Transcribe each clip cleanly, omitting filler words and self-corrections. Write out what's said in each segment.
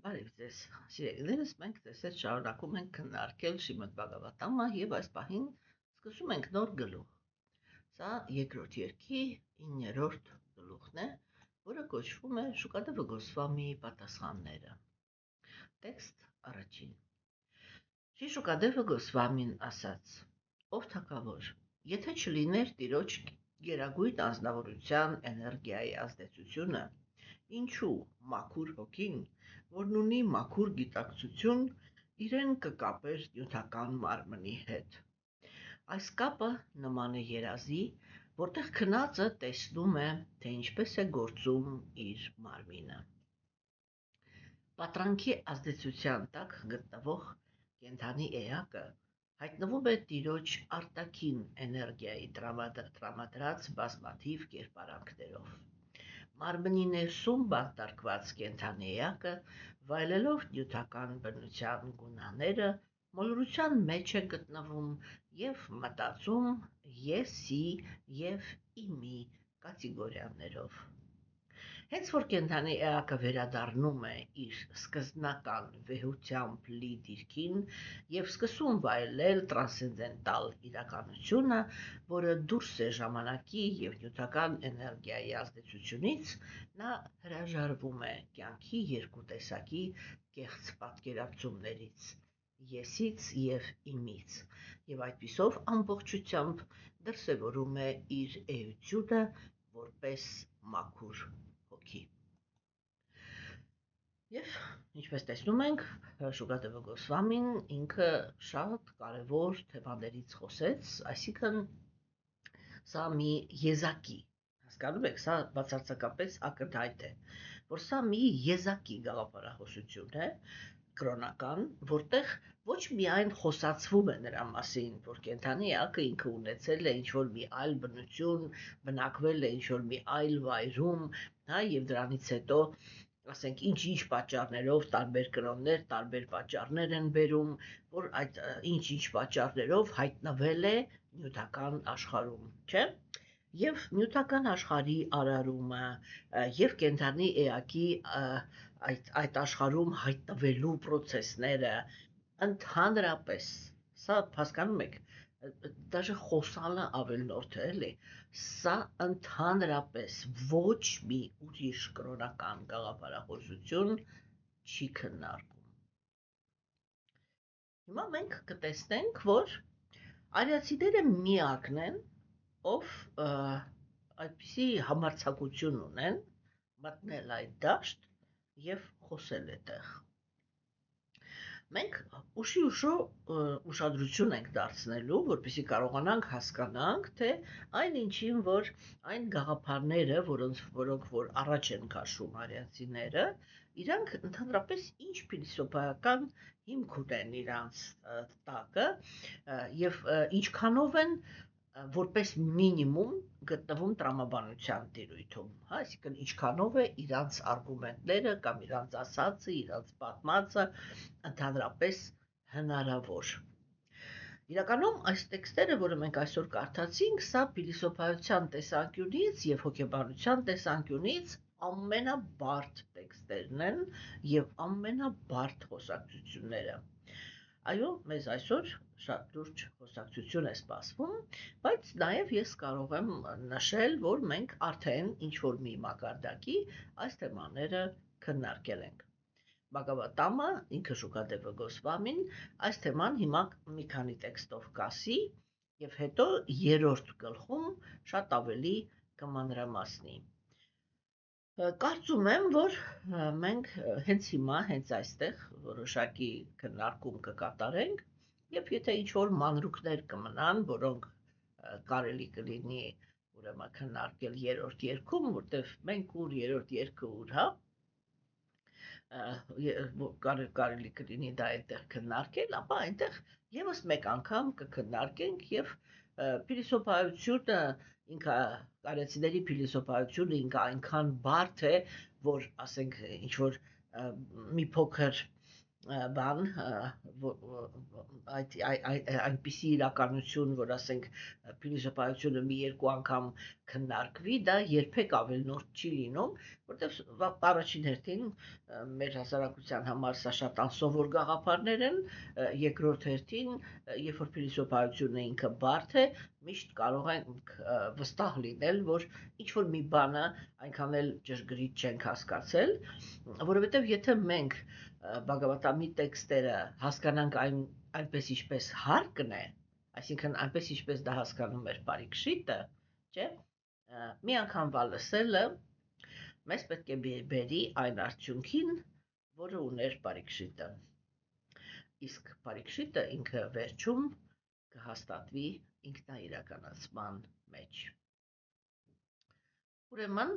Բարև ձեզ, սիրելիներս, մենք տեսել շարունակում ենք քննարկել Շրիմադ Բհագավատամը եւ այս պահին սկսում ենք նոր գլուխ։ Սա երկրորդ երկի 9-րդ գլուխն է, որը կոչվում է Շուկադեվը Գոսվամիի պատասխանները։ Տեքստ առաջին։ Շրի Շուկադեվը Գոսվամին ասաց. Ով թագավոր, եթե չլիներ Տիրոջ գերագույն անձնավորության էներգիայի ազդեցությունը, ինչու մաքուր հոգին, որն ունի մաքուր գիտակցություն, իրեն կկապեր նյութական մարմնի հետ։ Այս կապը նման է երազի, որտեղ քնածը տեսնում է, թե ինչպես է գործում իր մարմինը։ Պատրանքի ազդեցության տակ գտնվող կենդանի էակը հայտնվում է Տիրոջ արտաքին էներգիայի տրամադրած բազմաթիվ կերպարանքներով։ Մարմնի ներսում բանտարկված կենդանի էակը, վայելելով նյութական բնության գունաները, մոլորության մեջ է գտնվում եւ մտածում եսի եւ իմի կատեգորիաներով։ Հենց որ կենդանի էակը վերադառնում է իր սկզբնական վեհությամբ լի դիրքին եւ սկսում վայելել տրանսցենդենտալ իրականությունը, որը դուրս է ժամանակի եւ նյութական էներգիայի ազդեցությունից, նա հրաժարվում է կյանքի երկու տեսակի կեղծ պատկերացումներից՝ եսից եւ իմից, եւ այդպիսով ամբողջությամբ դրսևորում է իր էությունը որպես մաքուր հոգի։ Եվ ինչպես տեսնում ենք, Շուկադեվը Գոսվամին ինքը շատ կարևոր թեմաներից խոսեց, այսինքն սա մի եզակի, հասկանում եք, սա բացարձակապես ակնհայտ է, որ սա մի եզակի գաղափարախոսություն է, կրոնական, որտեղ ոչ միայն խոսացվում է նրա մասին, որ կենդանի էակը ինքը ունեցել է ինչ-որ մի այլ բնություն, բնակվել է ինչ-որ մի այլ վայրում, եւ դրանից հետո ասենք ինչ-ինչ պատճառներով տարբեր կրոններ, տարբեր պատճառներ են բերում, որ այդ ինչ-ինչ պատճառներով հայտնվել է նյութական աշխարհում, չէ՞։ Եվ նյութական աշխարհի արարումը եւ կենդանի էակի այդ աշխարհում հայտնվելու process-ները ընդհանրապես, սա հասկանում եք, даже խոսալը ավելորդ է, էլի, սա ընդհանրապես ոչ մի ուրիշ կրոնական գաղափարախոսություն չի քննարկում։ Հիմա մենք կտեսնենք, որ արիացիները միակն են, ով այդպիսի համարձակություն ունեն մտնել այդ դաշտ եւ խոսել այդտեղ։ Մենք ուշի-ուշ ուշադրություն ենք դարձնելու, որպեսզի կարողանանք հասկանանք, թե այն ինչին, որ այն գաղափարները, որոնք որ առաջ են քաշում արիացիները, իրանք ընդհանրապես ինչ փիլիսոփայական հիմք ունեն իրանց տակը եւ ինչքանով են որպես մինիմում գտնվում տրամաբանության տիրույթում, այսինքն ինչքանով է իրանց արգումենտները կամ իրանց ասածը, իրանց պատմածը ընդհանրապես հնարավոր։ Իրականում այս տեքստերը, որը մենք այսօր կարդացինք, սա փիլիսոփայության տեսանկյունից եւ հոգեբանության տեսանկյունից ամենաբարդ տեքստերն են եւ ամենաբարդ խոսակցությունները։ Այո, մեզ այսօր շատ լուրջ խոսակցություն է սպասվում, բայց նաև ես կարող եմ նշել, որ մենք արդեն ինչ-որ մի մակարդակի այս թեմաները քննարկել ենք։ Բհագավատամը, ինքը Շուկադեվը Գոսվամին, այս թեման հիմա մի քանի տեքստով կասի եւ հետո երրորդ գլխում շատ ավելի կմանրամասնի։ Կարծում եմ, որ մենք հենց հիմա, հենց այստեղ որոշակի քննարկում կկատարենք եւ եթե ինչ-որ մանրուքներ կմնան, որոնք կարելի կլինի ուրեմն քննարկել երրորդ երկում, որտեղ մենք ուր երրորդ երկը ուր, հա, կարելի կլինի դա այդտեղ քննարկել, ապա այնտեղ եւս մեկ անգամ կքննարկենք եւ փիլիսոփայությունը ինքը արիացիների փիլիսոփայությունը ինքը այնքան բարդ է, որ ասենք ինչ որ մի փոքր բան այնպիսի իրականություն, որ ասենք փիլիսոփայությունը մի երկու անգամ քննարկվի, դա երբեք ավելնորդ չի լինում, որտեղ առաջին հերթին մեր հասարակության համար սա շատ անսովոր գաղափարներ են, երկրորդ հերթին, երբ որ փիլիսոփայությունը ինքը բարդ է, միշտ կարող ենք վստահ լինել, որ ինչ որ մի բանը այնքան էլ ճշգրիտ չենք հասկացել, որովհետև եթե մենք Բhagavad-ամի տեքստերը հասկանանք այնպես ինչպես հարկն է, այսինքն այնպես ինչպես դա հասկանում էր Պարիկշիտը, չէ՞, մի անգամվա լսելը մեզ պետք է բերի այն արդյունքին, որը ուներ Պարիկշիտը։ Իսկ Պարիկշիտը ինքը վերջում կհաստատվի ինքնաիրականացման մեջ։ Ուրեմն,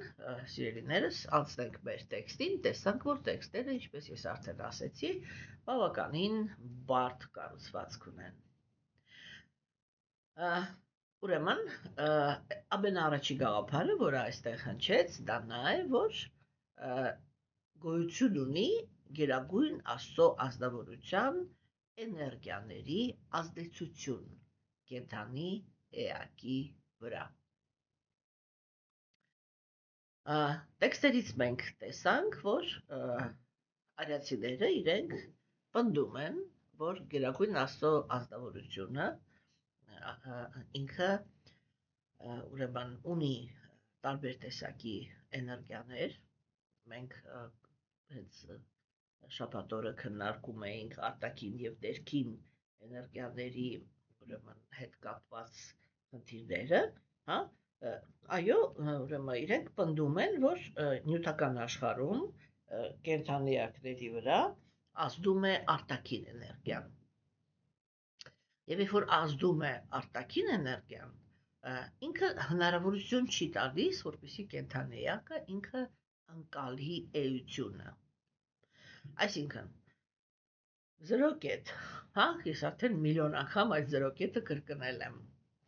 սիրելիներս, անցնենք մեր տեքստին, տեսանք, որ տեքստերը, ինչպես ես արդեն ասեցի, բավականին բարդ կառուցվածք ունեն։ Ուրեմն, ամենաառաջի գաղափարը, որը այստեղ հնչեց, դա նա է, որ գոյություն ունի գերագույն Աստծո ազնվորության էներգիաների ազդեցություն կենդանի էակի վրա։ Տեքստերից մենք տեսանք, որ արիացիները իրենք պնդում են, որ գերագույն Աստծո ազնվորությունը ինքը ուրեմն ունի տարբեր տեսակի էներգիաներ, մենք հենց շաբաթ օրը քննարկում էինք արտաքին եւ ներքին էներգիաների ուրեմն հետ կապված խնդիրները, հա, այո, ուրեմն իրենք պնդում են, որ նյութական աշխարհում կենդանիակների վրա ազդում է արտաքին էներգիան։ Եվ երբ որ ազդում է արտաքին էներգիան, ինքը հնարավորություն չի տալիս, որպեսզի կենդանիակը ինքը ընկալի էությունը։ Այսինքն 0 կետ, հա, ես արդեն միլիոն անգամ այդ 0 կետը կրկնել եմ։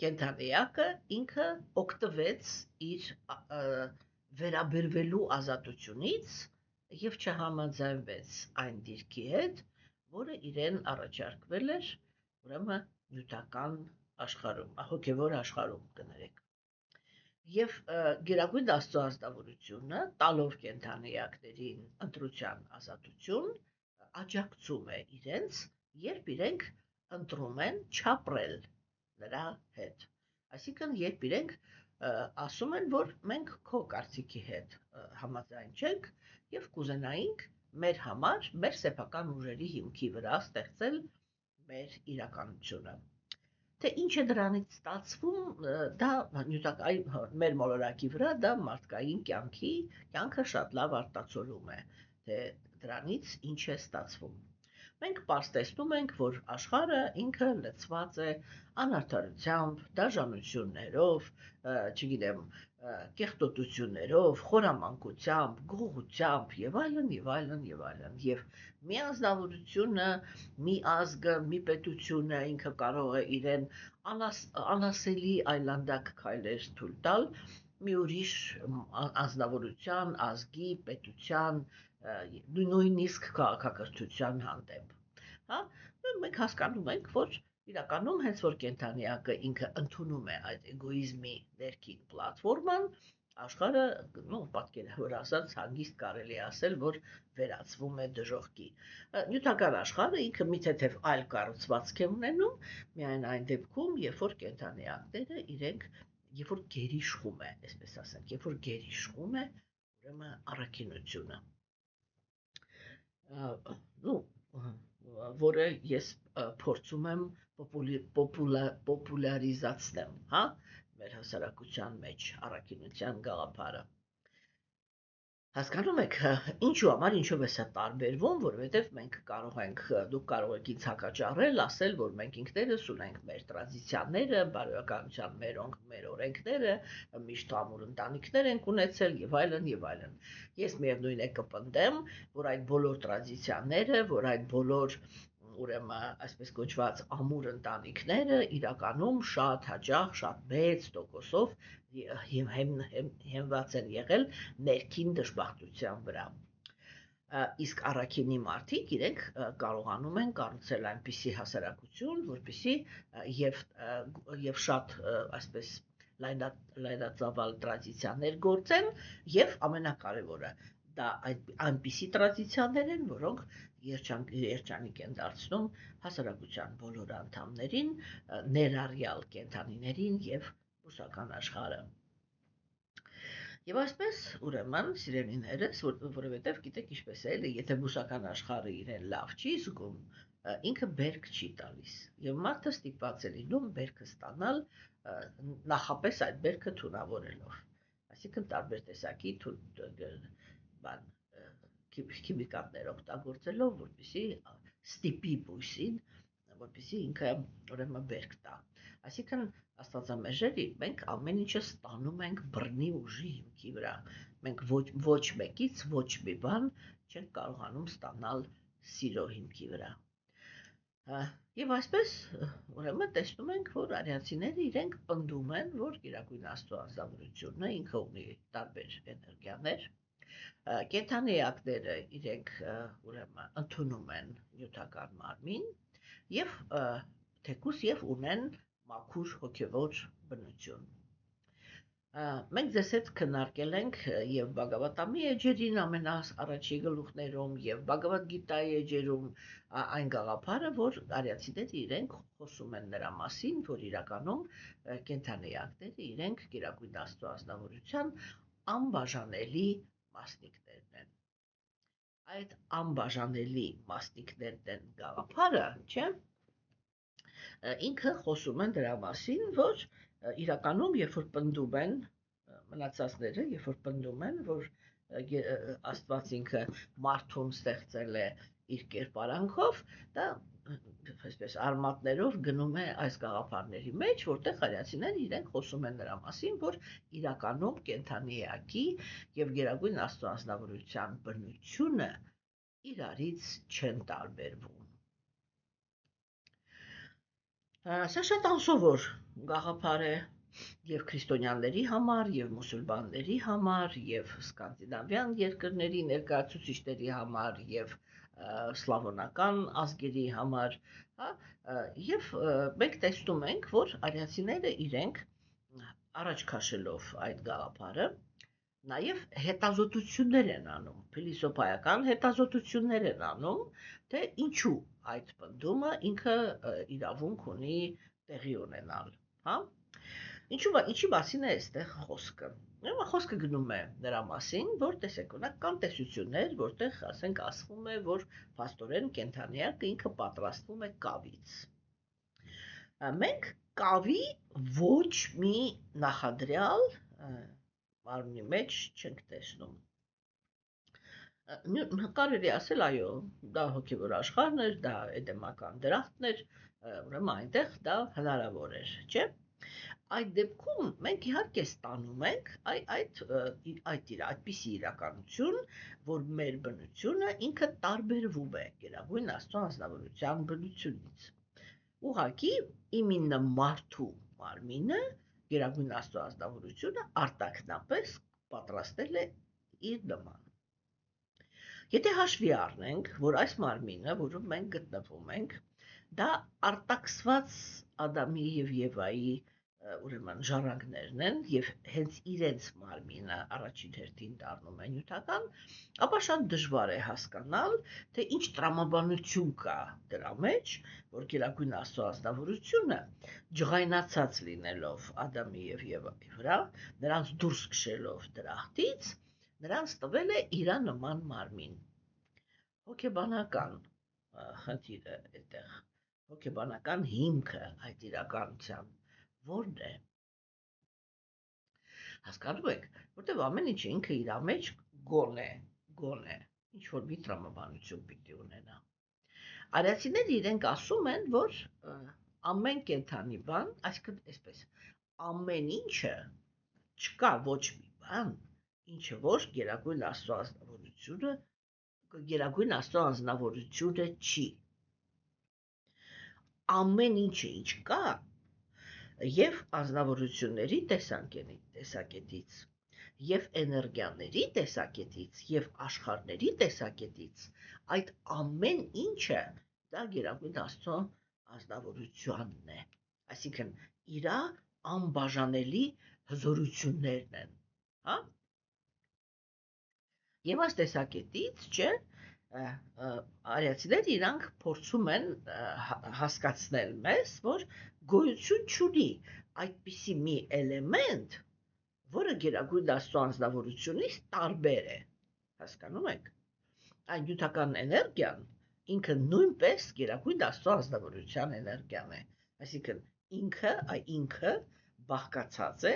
Կենդանիակը ինքը օգտվեց իր վերաբերվելու ազատությունից եւ չհամաձայնվեց այն դիրքի հետ, որը իրեն առաջարկվել էր, ուրեմն նյութական աշխարհում, հոգևոր աշխարհում կներեք։ Եվ գերագույն Աստծո ազնվորությունը տալով կենդանիակներին ընտրության ազատություն աջակցում է իրենց, երբ իրենք ընտրում են չապրել նրա հետ։ Այսինքն, երբ իրենք ասում են, որ մենք քո կարծիքի հետ համաձայն չենք եւ կուզենայինք մեր համար, մեր սեփական ուժերի հիմքի վրա ստեղծել մեր իրականությունը։ Թե ինչ է դրանից ստացվում, դա նյութական մեր մոլորակի վրա դա մարդկային կյանքը շատ լավ արտացոլում է, թե դրանից ինչ է ստացվում։ Մենք պարզ տեսնում ենք, որ աշխարհը ինքը լցված է անարդարությամբ, դաժանություններով, չգիտեմ, կեղտոտություններով, խորամանկությամբ, գողությամբ եւ այլն եւ այլն եւ այլն։ Եվ մի անձնավորությունը, մի ազգը, մի պետությունը ինքը կարող է իրեն անասելի այլանդակ քայլեր թույլ տալ մի ուրիշ անձնավորության, ազգի, պետության, նույնիսկ քաղաքակրթության հանդեպ։ Հա, մենք հասկանում ենք, որ իրականում հենց որ կենդանիակը ինքը ընդունում է այդ էգոիզմի ներքին պլատֆորման, աշխարհը, պատկերավոր ասած, հանգիստ կարելի ասել, որ վերածվում է դժոխքի։ Նյութական աշխարհը ինքը մի թեթև այլ կառուցվածք է ունենում, միայն այն դեպքում, երբ որ կենդանիակները իրենք երբ որ գերիշխում է, այսպես ասենք, երբ որ գերիշխում է, ուրեմն առաքինությունը։ Որը ես փորձում եմ պոպուլարիզացնել, հա, մեր հասարակության մեջ առաքինության գաղափարը։ Հասկանում եք, ինչու համար, ինչով է սա տարբերվում, որովհետև մենք դուք կարող եք ինձ հակաճառել, ասել, որ մենք ինքներս ունենք մեր տրադիցիաները, բարոյականության մեր օրենքները, միշտ ամուր ընտանիքներ ենք ունեցել եւ այլն եւ այլն։ Ես միևնույն է կպնդեմ, որ այդ բոլոր տրադիցիաները, որ այդ բոլոր ուրեմն այսպես կոչված ամուր ընտանիքները իրականում շատ հաճախ, շատ մեծ տոկոսով հենված են եղել ներքին դժբախտության վրա։ Իսկ առաքինի մարդիկ իրենք կարողանում են կառուցել այնպիսի հասարակություն, որպեսզի եւ շատ այսպես լայնածավալ տրադիցիաներ գործեն եւ ամենակարևորը դա այնպիսի տրադիցիաներ են, որոնք երջանիկ են դարձնում հասարակության բոլոր անդամներին, ներառյալ կենդանիներին եւ բուսական աշխարհը։ Եվ այսպես, ուրեմն, սիրելիներս, որովհետև գիտեք ինչպես է, եթե բուսական աշխարհը իրեն լավ չի զգում, ինքը բերք չի տալիս։ Եվ մարդը ստիպված է լինում բերքը ստանալ նախապես այդ բերքը թունավորելով։ Այսինքն տարբեր տեսակի քիմիկատներ օգտագործելով, որպեսզի ստիպի բույսին, որպեսզի ինքը ուրեմն բերք տա։ Այսինքն Աստվածամերժերի մենք ամեն ինչը ստանում ենք բռնի ուժի հիմքի վրա։ Մենք ոչ մեկից ոչ մի բան չենք կարողանում ստանալ սիրո հիմքի վրա։ Եվ այսպես ուրեմն տեսնում ենք, որ արիացիները իրենք պնդում են, որ Գերագույն Աստծո անձնավորությունը ինքը ունի տարբեր էներգիաներ։ Կենդանի էակները իրենք ուրեմն ընդունում են նյութական մարմին եւ թեկուզ եւ ունեն մաքուր հոգևոր բնություն։ Մենք ձեզ հետ քննարկել ենք եւ Բhagavad-ամի էջերին ամենաառաջի գլուխներում եւ Bhagavad Gita-ի էջերում այն գաղափարը, որ արիացիները իրենք խոսում են նրա մասին, որ իրականում կենդանիակները իրենք Գերագույն Աստծո ազնվորության անբաժանելի մասնիկներն են։ Այդ անբաժանելի մասնիկներն են գաղափարը, չէ՞, ինքը խոսում են դրա մասին, որ իրականում երբ որ պնդում են մնացածները, երբ որ պնդում են, որ Աստված ինքը մարդուն ստեղծել է իր կերպարանքով, դա այսպես արմատներով գնում է այս գաղափարների մեջ, որտեղ արիացիները իրենք խոսում են նրա մասին, որ իրականում կենդանի էակի եւ Գերագույն Աստծո անձնավորության բնությունը իրարից չեն տարբերվում։ Սա շատ անսովոր գաղափար է եւ քրիստոնյաների համար, եւ մուսուլմանների համար, եւ սկանդինավյան երկրների ներկայացուցիչների համար, եւ սլավոնական ազգերի համար, եւ մենք տեսնում ենք, որ արիացիները իրենք առաջ քաշելով այդ գաղափարը նաև հետազոտություններ են անում, փիլիսոփայական հետազոտություններ են անում, թե ինչու այդ պնդումը ինքը իրավունք ունի տեղի ունենալ, հա? Ինչի մասին է այստեղ խոսքը։ Խոսքը գնում է նրա մասին, որ տեսեք, կան տեսություններ, որտեղ ասենք ասվում է, որ փաստորեն կենդանիակը ինքը պատրաստվում է կավից։ Մենք կավի ոչ մի նախադրյալ մարմնի մեջ չենք տեսնում։ Կարելի ասել, այո, դա հոգևոր աշխարհն էր, դա էդեմական դրախտն էր, ուրեմն այնտեղ դա հնարավոր էր, չէ՞։ Այդ դեպքում մենք իհարկե ստանում ենք այդպիսի իրականություն, որ մեր բնությունը ինքը տարբերվում է Գերագույն Աստծո անձնավորության բնությունից։ Ուղղակի իմինը մարդու մարմինը Գերագույն Աստծո ազնվորությունը արտաքնապես պատրաստել է իր նման։ Եթե հաշվի առնենք, որ այս մարմինը, որում մենք գտնվում ենք, դա արտաքսված Ադամի եւ Եվայի ուրեմն ժառանգներն են եւ հենց իրենց մարմինը առաջին հերթին դառնում է նյութական, ապա շատ դժվար է հասկանալ, թե ինչ տրամաբանություն կա դրա մեջ, որ Գերագույն Աստծո ազնվորությունը ջղայնացած լինելով Ադամի եւ Եվայի վրա, նրանց դուրս քշելով դրախտից, նրանց տվել է իր նման մարմին։ Հոգեբանական խնդիրը այդտեղ, հոգեբանական հիմքը այդ իրականության որն է։ Հասկանում եք, որտեղ ամեն ինչ ինքը իր մեջ գոնե, ինչ որ մի տրամաբանություն պիտի ունենա։ Արիացիները իրենք ասում են, որ ամեն կենդանի բան, այսինքն այսպես, ամեն ինչը չկա ոչ մի բան, ինչը որ Գերագույն Աստծո անձնավորությունը, Գերագույն Աստծո անձնավորությունը չի։ Ամեն ինչը ինչ կա, եւ անձնավորությունների տեսակետից, Եվ էներգիաների տեսակետից, եւ աշխարհների տեսակետից, այդ ամեն ինչը դա Գերագույն Աստծո ազնվորությունն է։ Այսինքն իրա անբաժանելի հզորություններն են, հա։ Եվ այս տեսակետից, չէ, արիացիները իրանք փորձում են հասկացնել մեզ, որ գոյություն չունի այդպիսի մի էլեմենտ, որը Գերագույն Աստծո անձնավորությունից տարբեր է, հասկանում եք։ Այն նյութական էներգիան ինքը նույնպես Գերագույն Աստծո անձնավորության էներգիան է, այսինքն ինքը բաղկացած է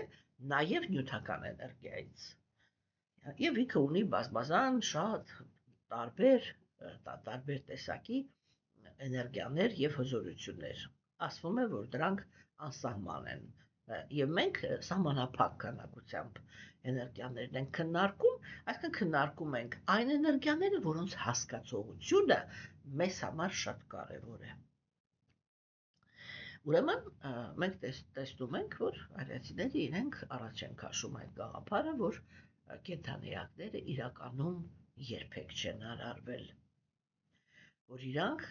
նաև նյութական էներգիայից, եւ ինքը ունի բազմազան շատ տարբեր տեսակի էներգիաներ եւ հզորություններ։ Ասվում է, որ դրանք անսահման են, եւ մենք սահմանափակ քանակությամբ էներգիաներն ենք քննարկում, այսինքն քննարկում ենք այն էներգիաները, որոնց հասկացողությունը մեզ համար շատ կարեւոր է։ Ուրեմն մենք տեսնում ենք, որ արիացիները իրենք առաջ են քաշում այդ գաղափարը, որ կենդանիակները իրականում երբեք չեն արարվել, որ իրանք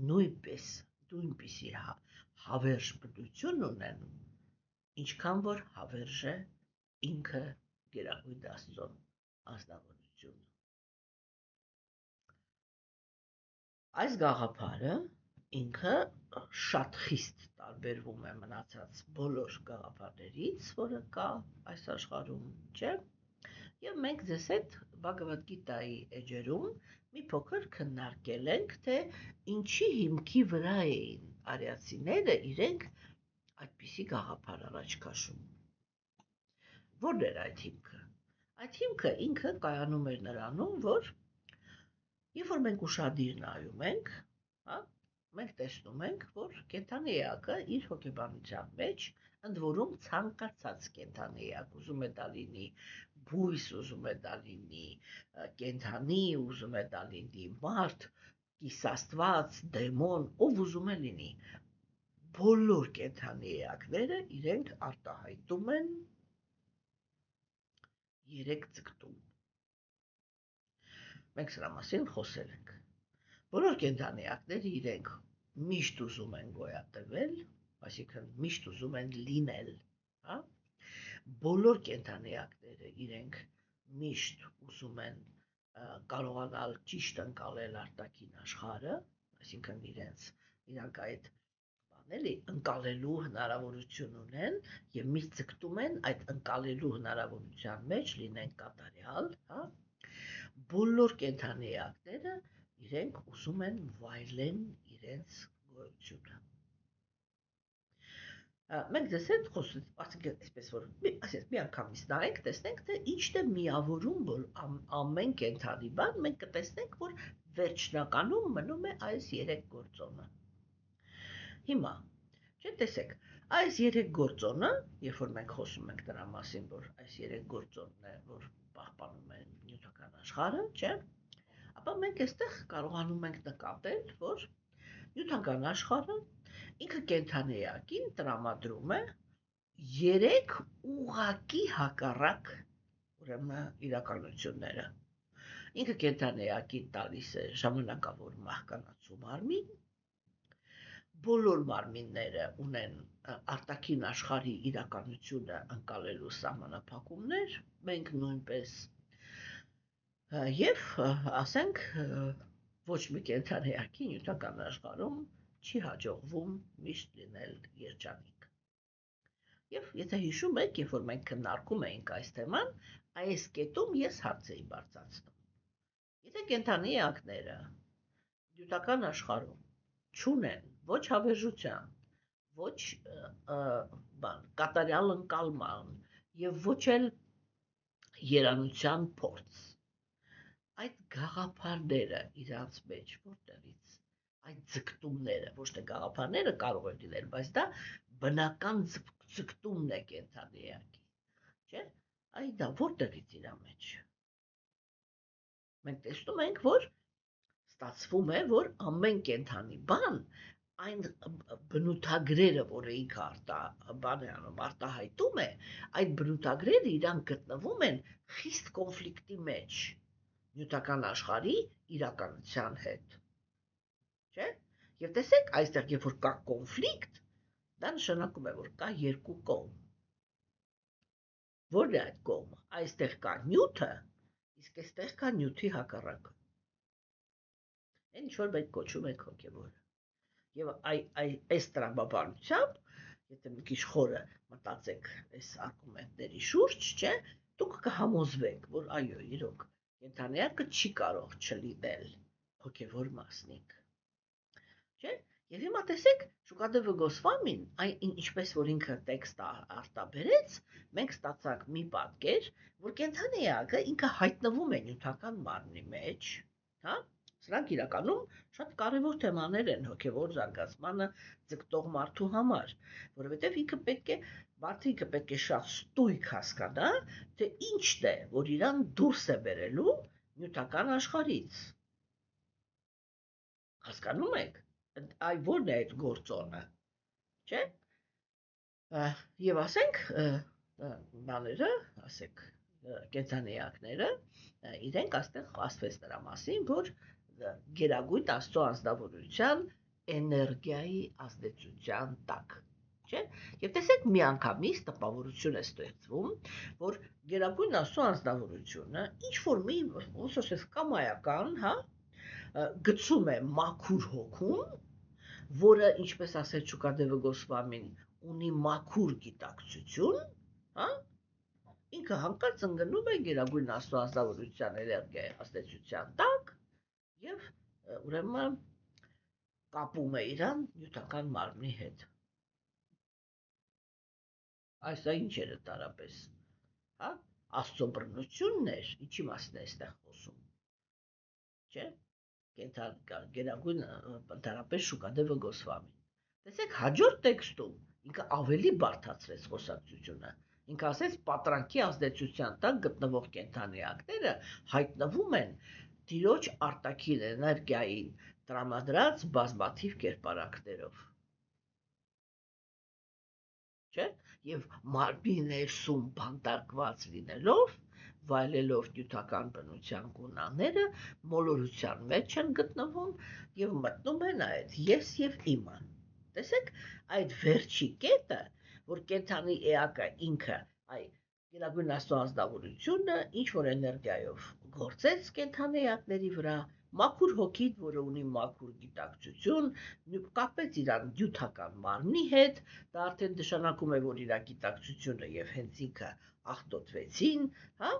նույնպիսի հավերժ բնություն ունեն, ինչքան որ հավերժ է ինքը Գերագույն Աստծո անձնավորությունը։ Այս գաղափարը ինքը շատ խիստ տարբերվում է մնացած բոլոր գաղափարներից, որը կա այս աշխարհում, չէ՞։ Եվ մենք ձեզ հետ Բhagavad Gita-ի էջերում մի փոքր քննարկել ենք, թե ինչի հիմքի վրա էին արիացիները իրենք այդպիսի գաղափար առաջ քաշում։ Որն էր այդ հիմքը։ Այդ հիմքը ինքը կայանում էր նրանում, որ երբ որ մենք ուշադիր նայում ենք, հա, մենք տեսնում ենք, որ կենդանի էակը իր հոգեբանության մեջ ընդ որում ցանկացած կենդանի էակ, ուզում է դա լինի բույս, ուզում է դա լինի կենդանի, ուզում է դա լինի մարդ, կիսաստված, դեմոն, ով ուզում է լինի, բոլոր կենդանի էակները իրենք արտահայտում են 3 ձգտում։ Մենք սրա մասին խոսել ենք։ Բոլոր կենդանի էակները իրենք միշտ ուզում են գոյատևել, այսինքն միշտ ուզում են լինել, հա։ Բոլոր կենդանի էակները իրենք միշտ ուզում են կարողանալ ճիշտ ընկալել արտաքին աշխարհը, այսինքն իրանք այդ ընկալելու հնարավորություն ունեն եւ միշտ ձգտում են այդ ընկալելու հնարավորության մեջ լինեն կատարյալ, հա։ Բոլոր կենդանի էակները իրենք ուզում են վայելեն իրենց գոյությունը։ Մենք ձեզ հետ ասենք այսպես որ մի անգամից նայենք, տեսնենք, թե ինչն է միավորում ամեն կենդանի բան, մենք կտեսնենք, որ վերջնականում մնում է այս 3 գործոնը։ Հիմա, չէ՞, տեսեք, այս 3 գործոնը, երբ որ մենք խոսում ենք դրա մասին, որ այս 3 գործոնն է, որ պահպանում են նյութական աշխարհը, չէ՞, ապա մենք այստեղ կարողանում ենք նկատել, որ նյութական աշխարհը ինքը կենդանի էակին տրամադրում է 3 ուղղակի հակառակ ուրեմն իրականությունները։ Ինքը կենդանի էակին տալիս է ժամանակավոր մահկանացու մարմին, բոլոր մարմինները ունեն արտաքին աշխարհի իրականությունը ընկալելու սահմանափակումներ, մենք նույնպես, եւ ասենք ոչ մի կենդանի էակի նյութական աշխարհում չի հաջողվում միշտ լինել երջանիկ։ Եվ եթե հիշում եք, երբ որ մենք քննարկում էինք այս թեման, այս կետում ես հարց էի բարձրացնում։ Եթե կենդանի էակները նյութական աշխարհում չունեն ոչ հավերժության, ոչ կատարյալ ընկալման եւ ոչ էլ երանության փորձ, այդ գաղափարները իրանց մեջ որտեղից այդ ձգտումները, ոչ թե գաղափարները կարող են լինել, բայց դա բնական ձգտումն է կենդանի էակի, չէ՞։ Այդ դա որտեղից իրա մեջ։ Մենք տեսնում ենք, որ ստացվում է, որ ամեն կենդանի բան այն բնութագրերը, որը ինքը արտահայտում է, այդ բնութագրերը իրանք գտնվում են խիստ կոնֆլիկտի մեջ նյութական աշխարհի իրականության հետ, չէ՞։ Եվ տեսեք, այստեղ երբ որ կա կոնֆլիկտ, դա նշանակում է, որ կա երկու կողմ։ Որն է այդ կողմը։ Այստեղ կա նյութը, իսկ այստեղ կա նյութի հակառակը։ Այն ինչ որ մենք կոչում ենք հոգևորը։ Եվ այս տրամաբանությամբ, եթե մի քիչ խորը մտածեք այս արգումենտների շուրջ, չէ, դուք կհամոզվեք, որ այո, իրոք, կենդանիակը չի կարող չլինել հոգևոր մասնիկ, չէ։ Եվ հիմա տեսեք, Շուկադեվը Գոսվամին, ինչպես որ ինքը տեքստը արտաբերեց, մենք ստացանք մի պատկեր, որ կենդանիակը ինքը հայտնվում է նյութական մարմնի մեջ, հա։ Սրանք իրականում շատ կարևոր թեմաներ են հոգևոր զարգացմանը ձգտող մարդու համար, որովհետև մարդը պետք է շատ ստույգ հասկանա, թե ինչն է, որ իրան դուրս է բերելու նյութական աշխարհից։ Հասկանում եք, որն է այդ գործոնը, չէ՞։ Եվ ասենք կենդանիակները, իրենք այստեղ ասվեց նրա մասին, որ գերագույն Աստծո անձնավորության էներգիայի ազդեցության տակ, չէ՞։ Եվ տեսեք, միանգամից տպավորություն է ստեղծվում, որ գերագույն Աստծո անձնավորությունը ինչ որ մի ոնց ասես կամայական, հա, գցում է մաքուր հոգում, որը, ինչպես ասեց Շուկադեվը Գոսվամին, ունի մաքուր գիտակցություն, հա, ինքը հանկարծ ընկնում է գերագույն Աստծո անձնավորության էներգիայի ազդեցության տակ եւ ուրեմն կապում է իրան նյութական մարմնի հետ։ Այսա ինչ էր տարապես, հա, Աստծո բռնությունն էր, ինչի մասին է այստեղ խոսում, չէ՞։ Գերագույն տարապես Շուկադեվը Գոսվամին։ Տեսեք, հաջորդ տեքստում ինքը ավելի բարդացրեց խոսակցությունը։ Ինքը ասեց, պատրանքի ազդեցության տակ գտնվող կենդանիակները հայտնվում են Տիրոջ արտաքին էներգիային տրամադրած բազմաթիվ կերպարանքներով, չէ՞։ Եվ մարմնի ներսում բանտարկված լինելով, վայելելով նյութական բնության գունաները, մոլորության մեջ են գտնվում եւ մտնում են այդ ես եւ իմը։ Տեսեք, այդ վերջի կետը, որ կենդանի էակը ինքը, գերագույն Աստծո անձնավորությունը ինչ որ էներգիայով գործեց կենդանի էակների վրա, մաքուր հոգին, որը ունի մաքուր գիտակցություն, կապեց իրան նյութական մարմնի հետ, դա արդեն նշանակում է, որ իր գիտակցությունը եւ հենց ինքը աղտոտվեցին, հա,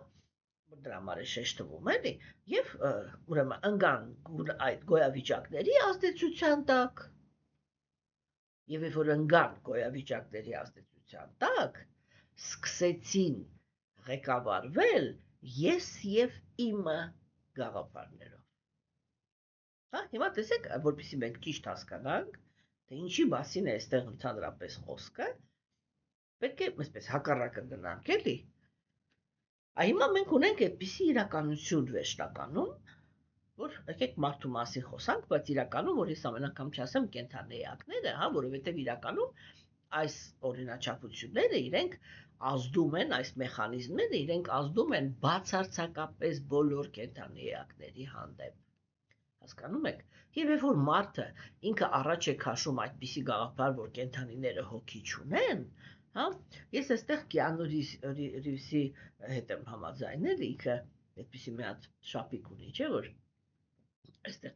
դրա համար է շեշտվում, էլի, եւ ուրեմն ընկան այդ գոյավիճակների ազդեցության տակ, եւ երբ որ ընկան գոյավիճակների ազդեցության տակ, սկսեցին ղեկավարվել ես եւ իմը գաղափարներով։ Հա, հիմա տեսեք, որպեսզի մենք ճիշտ հասկանանք, թե ինչի մասին է այստեղ ընդհանրապես խոսքը, պետք է այսպես հակառակը գնանք, էլի։ Հիմա մենք ունենք այդպիսի իրականություն վերջնականում, որ եկեք մարդու մասին խոսանք, բայց իրականում, որ ես ամեն անգամ չասեմ կենդանի էակները, հա, որովհետև իրականում այս օրինաչափությունները իրենք ազդում են, այս մեխանիզմները իրենք ազդում են բացարձակապես բոլոր կենդանի էակների հանդեպ։ Հասկանում եք։ Եվ երբ որ մարդը ինքը առաջ է քաշում այդպիսի գաղափար, որ կենդանիները հոգի չունեն, հա, ես այստեղ Կիանու Ռիվսի հետ եմ համաձայնել, ինքը այդպիսի մի հատ շապիկ ունի, չէ՞ որ այստեղ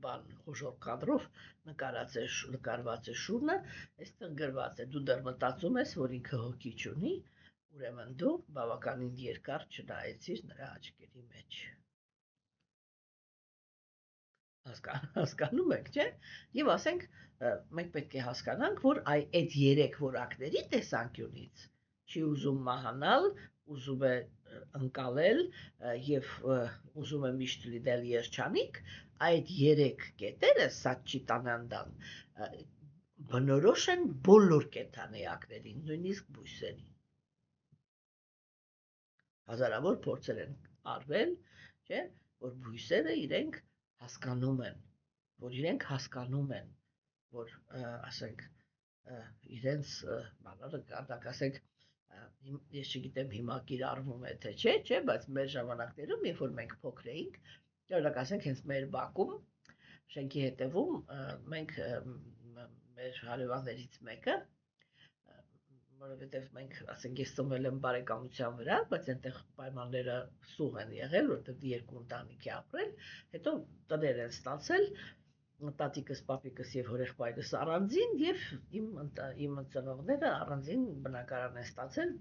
բան խոշոր կադրով նկարված է շունը, այստեղ գրված է, դու դեռ մտածում ես, որ ինքը հոգի չունի, ուրեմն դու բավականին երկար չնայեցիր նրա աչքերի մեջ։ Հասկանում եք, չէ՞։ Եվ ասենք, մենք պետք է հասկանանք, որ այդ երեք որակների տեսանկյունից չի ուզում մահանալ, ուզում է ընկալել եւ ուզում է միշտ լինել երջանիկ, այդ երեք կետերը Սաչիտանանդան բնորոշ են բոլոր կենդանիակներին, նույնիսկ բույսերին։ Հազարավոր փորձեր են արվել, չէ՞, որ բույսերը իրենք հասկանում են, որ ասենք իրենց բանալը կարտակ ասենք ես չգիտեմ հիմա կիրառվում է թե չէ, բայց մեր ժամանակներում, երբ որ մենք փոքր էինք, օրինակ ասենք հենց մեր բակում շենքի հետևում մենք մեր հարևաններից մեկը որովհետև մենք ասենք ես ծնվել եմ բարեկամության վրա, բայց այնտեղ պայմանները սուղ են եղել, որովհետև երկու ընտանիք է ապրել, հետո տներ են ստացել տատիկս, պապիկս եւ հորեղբայրս առանձին եւ իմ ծնողները առանձին բնակարան են ստացել,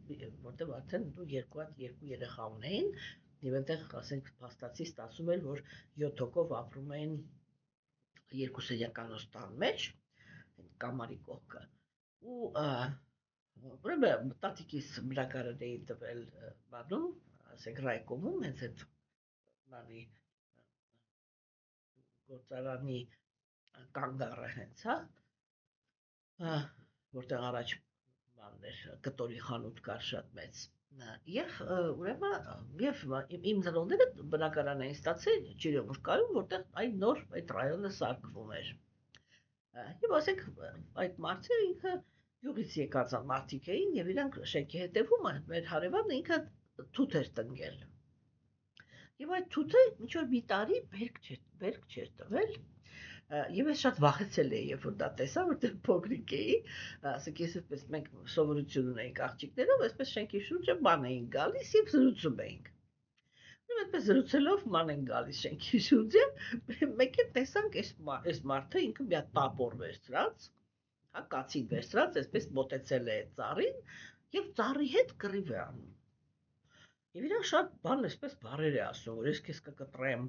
որտեղ արդեն երկու երեխա ունեին եւ այնտեղ ասենք փաստացի ստացում էր, որ 7 հոգով ապրում էին երկու սենյականոց տան մեջ, կամարի կողքը ու ուրեմն տատիկիս բնակարան էին տվել բանում, ասենք ռայկոմում, հենց այդ բանի գործարանի կանգառը հենց, հա, որտեղ առաջ բանն էր, կտորի խանութ կար շատ մեծ։ Եվ ուրեմն իմ ծնողները բնակարան էին ստացել Ջիրոմուշկայում, որտեղ այն նոր այդ ռայոնը սարքվում էր։ Եվ ասենք այդ մարդը ինքը յուղից եկած մարդիկ էին եւ իրանք շենքի հետևում մեր հարևանը ինքը թութ էր տնկել։ Եվ այդ թութը ինչ որ մի տարի բերք չէր տվել։ Եվ ես շատ վախեցել էի, երբ որ դա տեսա, որտեղ փոքրիկ էի, ասենք ես այսպես մենք սովորություն ունեինք աղջիկներով, այսպես շենքի շուրջը ման էինք գալիս եւ զրուցում էինք։ Ու այդպես զրուցելով ման են գալիս շենքի շուրջը, մեկ է տեսանք այս մարդը ինքը մի հատ տապոր վերցրած, հա, կացին վերցրած, այսպես մոտեցել է ծառին եւ ծառի հետ կռիվ է անում։ Եվ իրան շատ բան այսպես բարեր է ասում, որ ես քեզ կկտրեմ,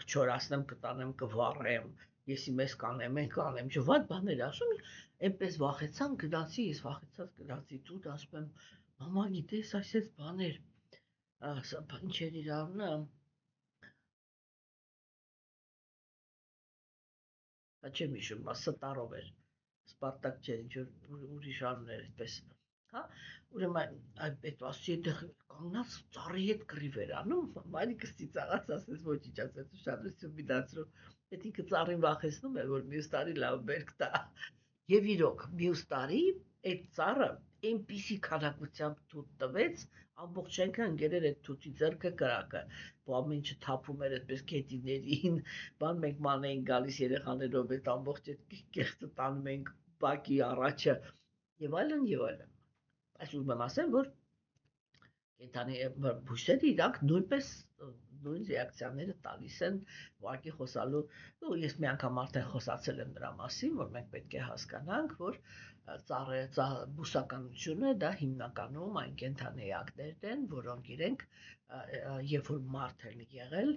կչորացնեմ, կտանեմ, կվառեմ, եսի մեզ կանեմ, մենք կանեմ, ջվատ բաներ ասում, այնպես վախեցան գնացի, ես վախեցած գնացի տուն, ասում եմ, մամա գիտես, այսպես բաներ, ինչ էր իր անունը, չեմ հիշում, Ստարով էր, Սպարտակ չէր, ինչ որ ուրիշ անուն էր այդպես, հա, ուրեմն այդ ասի այդտեղ կանգնած ծառի հետ կռիվ էր անում, մայրիկս ծիծաղաց ասես ոչինչ, ասես ուշադրություն մի դարձրու, այդ ինքը ծառին վախեցնում է, որ մյուս տարի լավ բերք տա։ Եվ իրոք, մյուս տարի այդ ծառը այնպիսի քանակությամբ թութ տվեց, ամբողջ շենքը ընկել էր այդ թութի ձեռքը կրակը, ամեն ինչը թափում էր այդպես գետիներին, բան մենք ման էինք գալիս երեխաներով այդ ամբողջ այդ կեղտը տանում ենք բակի առաջը եւ այլն եւ այլն։ Այս ուզում եմ ասեմ, որ կենդանի բույսերը իրանք նույնպես նույն ռեակցիաները տալիս են ուղղակի խոսալու ու ես մի անգամ արդեն խոսացել եմ դրա մասին, որ մենք պետք է հասկանանք, որ բուսականությունը դա հիմնականում այն կենդանիակներն են, որոնք իրենք երբ որ մարդ են եղել,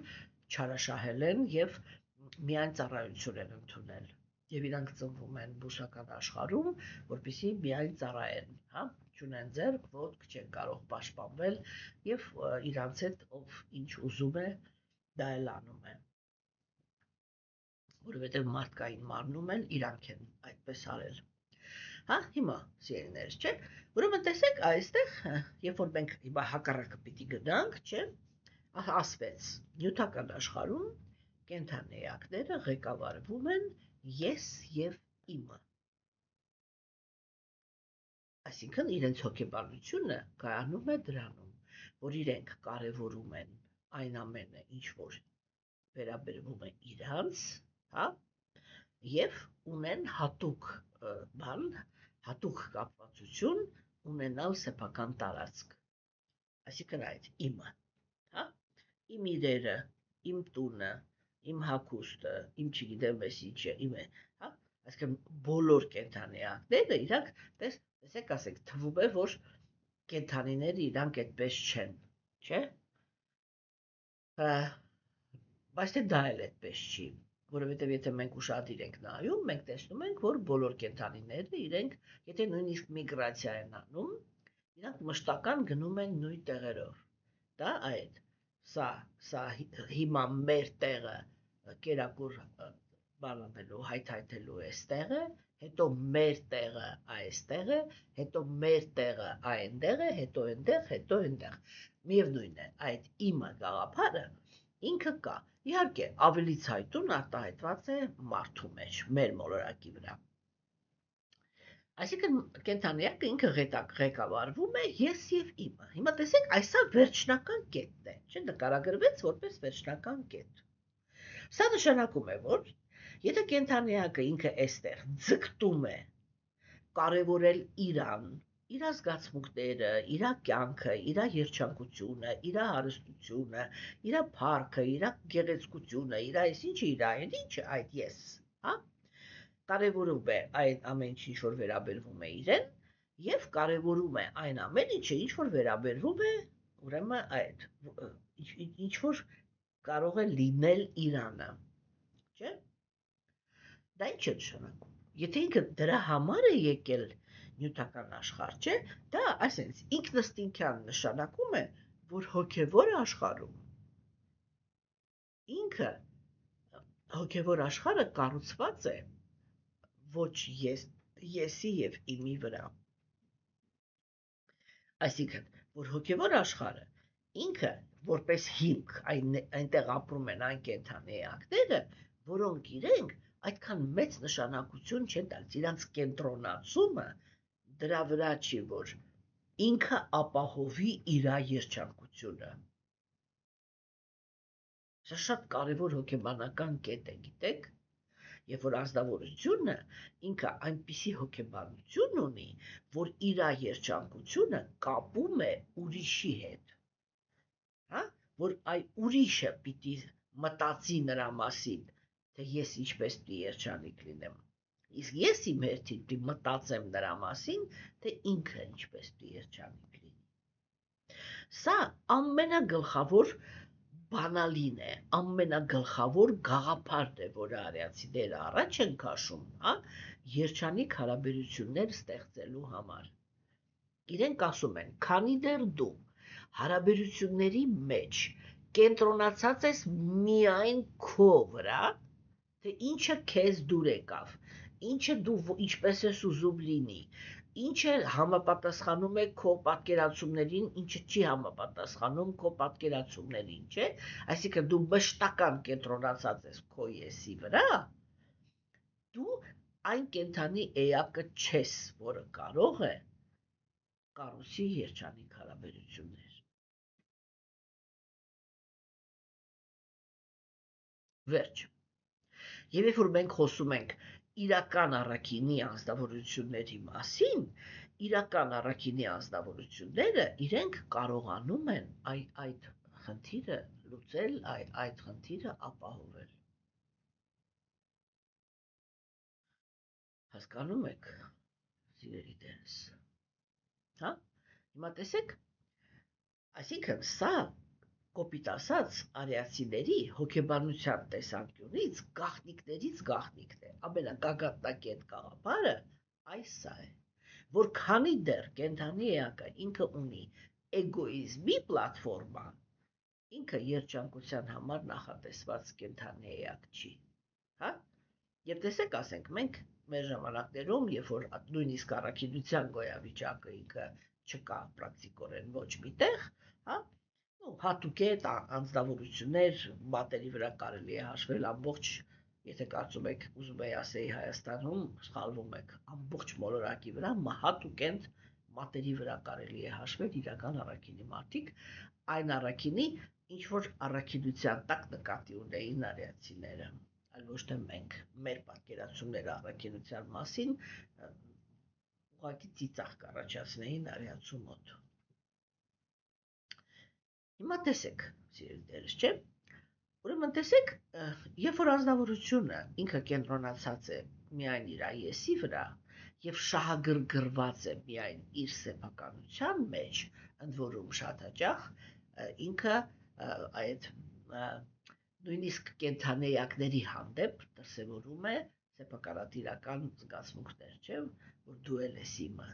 չարաշահել են եւ միայն ծառայություն են ընդունել եւ իրանք ծնվում են բուսական աշխարհում, որպեսզի միայն ծառայեն, հա, չունեն ձեռք, ոտք չեն կարող պաշտպանվել եւ իրանց հետ ով ինչ ուզում է, դա էլ անում է։ Որովհետեւ մարդկային մարնում էլ իրանք են այդպես արել։ Հա, հիմա սիրելիներս, չէ՞։ Ուրեմն տեսեք, այստեղ, երբ որ մենք հիմա հակառակը պիտի գնանք, չէ՞, ասվեց, նյութական աշխարհում կենդանիակները ղեկավարվում են ես եւ իմը։ Այսինքն իրենց հոգեբանությունը կայանում է դրանում, որ իրենք կարևորում են այն ամենը, ինչ որ վերաբերվում է իրանց, հա, եւ ունեն հատուկ բան, հատուկ կապվածություն ունենալ սեփական տարածք։ Այսինքն այդ իմը, հա, իմ իրերը, իմ տունը, իմ հագուստը, իմ չգիտեմ ես ինչը, իմ է, հա, այսինքն բոլոր կենդանիակները իրանք տեսեք ասեք, թվում է, որ կենդանիները իրանք այդպես չեն, չէ՞։ Բայց թե դա էլ այդպես չի, որովհետև եթե մենք ուշադիր ենք նայում, մենք տեսնում ենք, որ բոլոր կենդանիները իրենք, եթե նույնիսկ միգրացիա են անում, իրանք մշտական գնում են նույն տեղերով։ Դա այդ, սա հիմա մեր տեղը կերակուր բանանելու, հայթայթելու էստեղ է, հետո մեր տեղը այստեղ է, հետո մեր տեղը այնտեղ է, հետո այնտեղ, հետո այնտեղ։ Միևնույն է, այդ իմը գաղափարը ինքը կա։ Իհարկե, ավելի ցայտուն արտահայտված է մարդու մեջ, մեր մոլորակի վրա։ Այսինքն կենթանիակը ինքը ղեկավարվում է ես եւ իմը։ Հիմա տեսեք, այսա վերջնական կետն է, չէ՞, նկարագրվեց որպես վերջնական կետ։ Սա նշանակում է, որ եթե կենթանիակը ինքը այստեղ ձգտում է կարևորել իրան, իր զգացմունքները, իր կյանքը, իր երջանկությունը, իր հարստությունը, իր փառքը, իր գեղեցկությունը, իր այսինչը, իր այնինչը, այդ ես, հա? Կարևորում է այն ամեն ինչ, որ վերաբերվում է իրեն, եւ կարևորում է այն ամեն ինչը, ինչ որ վերաբերվում է, ուրեմն այդ ինչ որ կարող է լինել իրանը, չէ՞։ Դա ինչ է նշանակում։ Եթե ինքը դրա համար է եկել նյութական աշխարհ, չէ՞, դա այսպես ինքնըստինքյան նշանակում է, որ հոգևոր աշխարհում ինքը հոգևոր աշխարհը կառուցված է ոչ եսի եւ իմի վրա։ Այսինքն, որ հոգևոր աշխարհը ինքը որպես հիմք այնտեղ ապրում են այն կենթանի էակները, որոնք իրենք այդքան մեծ նշանակություն չեն տալիս, իրանց կենտրոնացումը դրա վրա չի, որ ինքը ապահովի իր երջանկությունը։ Սա շատ կարևոր հոգեբանական կետ է, գիտեք, եւ որ ազնվորությունը ինքը այնպիսի հոգեբանություն ունի, որ իր երջանկությունը կապում է ուրիշի հետ, հա, որ այ ուրիշը պիտի մտածի նրա մասին, թե ես ինչպես պիտի երջանիկ լինեմ, իսկ ես իմ հերթին պիտի մտածեմ նրա մասին, թե ինքը ինչպես պիտի երջանիկ լինի։ Սա ամենագլխավոր բանալին է, ամենագլխավոր գաղափարն է, որը արիացիները առաջ են քաշում, հա, երջանիկ հարաբերություններ ստեղծելու համար։ Իրենք ասում են, քանի դեռ դու հարաբերությունների մեջ կենտրոնացած ես միայն քո վրա, թե ինչը քեզ դուր եկավ, ինչը դու ինչպես ես ուզում լինի, ինչը համապատասխանում է քո պատկերացումներին, ինչը չի համապատասխանում քո պատկերացումներին, չէ՞, այսինքն դու մշտական կենտրոնացած ես քո եսի վրա, դու այն կենթանի էակը չես, որը կարող է կառուցի երջանիկ հարաբերություններ։ Վերջ։ Եվ երբ որ մենք խոսում ենք իրական առաքինի անձնավորությունների մասին, իրական առաքինի անձնավորությունները իրենք կարողանում են այդ խնդիրը լուծել, այդ խնդիրը ապահովել։ Հասկանում եք, սիրելի դերս։ Հա? Հիմա տեսեք, այսինքն սա կոպիտ ասած արիացիների հոգեբանության տեսանկյունից գաղտնիքներից գաղտնիքն է, ամենագագաթնակետ գաղափարը այս է, որ քանի դեռ կենթանի էակը ինքը ունի էգոիզմի պլատֆորմա, ինքը երջանկության համար նախատեսված կենթանի էակ չի, հա? Եվ տեսեք, ասենք, մենք մեր ժամանակներում, երբ որ նույնիսկ առաքինության գոյավիճակը ինքը չկա պրակտիկորեն ոչ միտեղ, հա, հատուկ է անձնավորություններ, մատերի վրա կարելի է հաշվել ամբողջ, եթե կարծում եք, ուզում եի ասեի Հայաստանում, սխալվում եք, ամբողջ մոլորակի վրա հատուկ են մատերի վրա կարելի է հաշվել իրական առաքինի մարդիկ, այն առաքինի, ինչ որ առաքինության տակ նկատի ունեին արիացիները, այլ ոչ թե մենք, մեր պատկերացումները առաքինության մասին ուղղակի ծիծաղ կառաջացնեին արիացու մոտ։ Հիմա տեսեք, սիրելի դերս, չէ՞, ուրեմն տեսեք, երբ որ անձնավորությունը ինքը կենտրոնացած է միայն իր եսի վրա եւ շահագրգռված է միայն իր սեփականության մեջ, ընդ որում շատ հաճախ ինքը այդ նույնիսկ կենթանեակների հանդեպ դրսևորում է սեփականատիրական զգացմունքներ, չէ՞, որ դու ես իմը,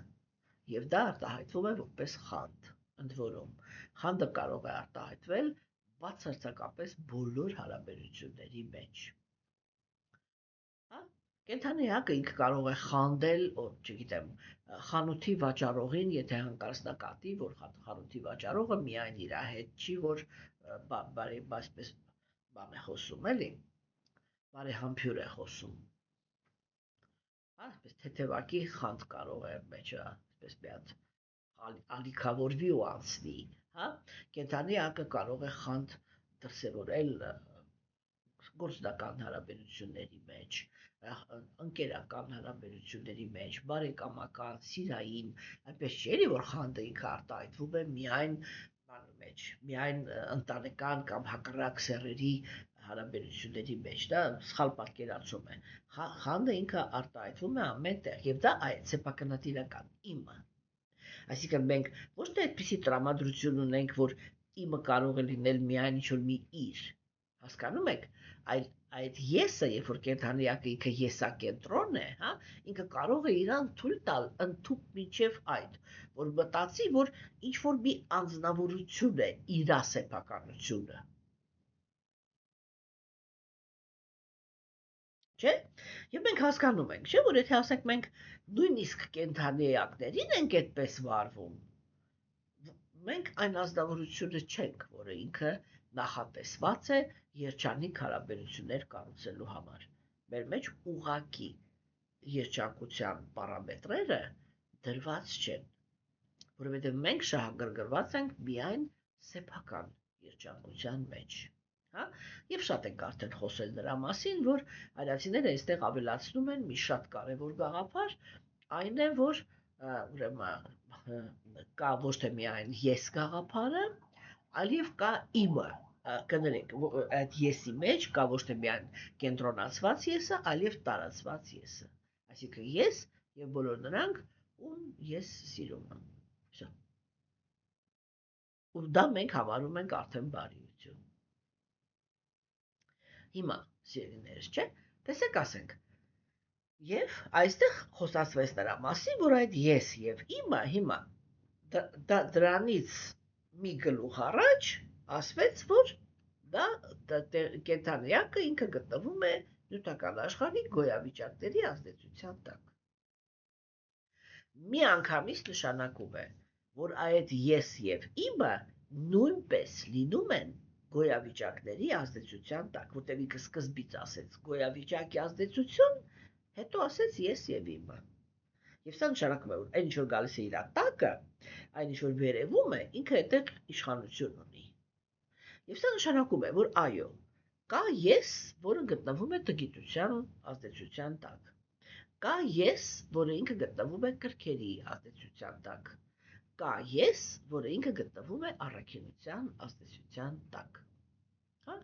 եւ դա արտահայտվում է որպես խանդ, ընդ որում խանդը կարող է արտահայտվել բացարձակապես բոլոր հարաբերությունների մեջ։ Հա? Կենթանի էակը ինքը կարող է խանդել, չգիտեմ, խանութի վաճառողին, եթե հանկարծ նկատի, որ խանութի վաճառողը միայն իր հետ չի, որ այսպես բան է խոսում, էլի, բարեհամբույր է խոսում, այսպես թեթևակի խանդ կարող է մեջը, այսպես մի հատ ալիքավորվի ու անցնի, հա, կենթանի ակը կարող է խանդ դրսևորել գործնական հարաբերությունների մեջ, ընկերական հարաբերությունների մեջ, բարեկամական, սիրային, այնպես չէ, որ խանդը ինքը արտահայտվում է միայն բանի մեջ, միայն ընտանեկան կամ հակառակ սեռերի հարաբերությունների մեջ, դա սխալ պատկերացում է։ Խանդը ինքը արտահայտվում է ամեն տեղ, եւ դա սեփականատիրական իմը։ Այսինքն մենք ոչ թե այդպիսի տրամադրություն ունենք, որ իմը կարող է լինել միայն ինչ-որ մի իր, հասկանում եք, այդ եսը, երբ որ կենթանիակը ինքը եսակենտրոն է, հա, ինքը կարող է իրան թույլ տալ ընդཐུպ մինչև այդ, որ մտածի, որ ինչ-որ մի անձնավորություն է իր սեփականությունը։ Չէ՞։ Եվ մենք հասկանում ենք, չէ՞, որ եթե ասենք մենք նույնիսկ կենթանիակներին ենք այդպես վարվում, մենք այն ազնվորությունը չենք, որը ինքը նախատեսված է երջանիկ հարաբերություններ կառուցելու համար։ Մեր մեջ ուղակի երջանկության պարամետրերը դրված չեն, որովհետև մենք շահագրգռված ենք միայն սեփական երջանկության մեջ։ Հա, եւ շատ ենք արդեն խոսել դրա մասին, որ հայրացիները այստեղ ավելացնում են մի շատ կարևոր գաղափար, այն է, որ ուրեմն կա ոչ թե միայն ես գաղափարը, այլև կա իմը, կներեք, այդ եսի մեջ կա ոչ թե միայն կենտրոնացված եսը, այլև տարածված եսը, այսինքն ես եւ բոլոր նրանք, ում ես սիրում եմ։ Всё։ Ու դա մենք համարում ենք արդեն բարիություն։ Հիմա, սիրելիներս, չէ՞, տեսեք ասենք, եւ այստեղ խոսացվեց նրա մասին, որ այդ ես եւ իմը հիմա դրանից մի գլուխ առաջ ասվեց, որ դա կենթանիակը ինքը գտնվում է նյութական աշխարհի գոյավիճակների ազդեցության տակ։ Միանգամից նշանակում է, որ այդ ես եւ իմը նույնպես լինում են գոյավիճակների ազդեցության տակ, որտեղ ինքը սկզբից ասեց գոյավիճակի ազդեցություն, հետո ասեց ես եւ իմը։ Եվ սա նշանակում է, որ այն ինչ որ գալիս է իր տակը, այն ինչ որ վերևում է, ինքը այդտեղ իշխանություն ունի։ Եվ սա նշանակում է, որ այո, կա ես, որը գտնվում է տգիտության ազդեցության տակ։ Կա ես, որը ինքը գտնվում է կրքերի ազդեցության տակ։ Կա ես, որը ինքը գտնվում է առաքինության ազդեցության տակ։ Հա?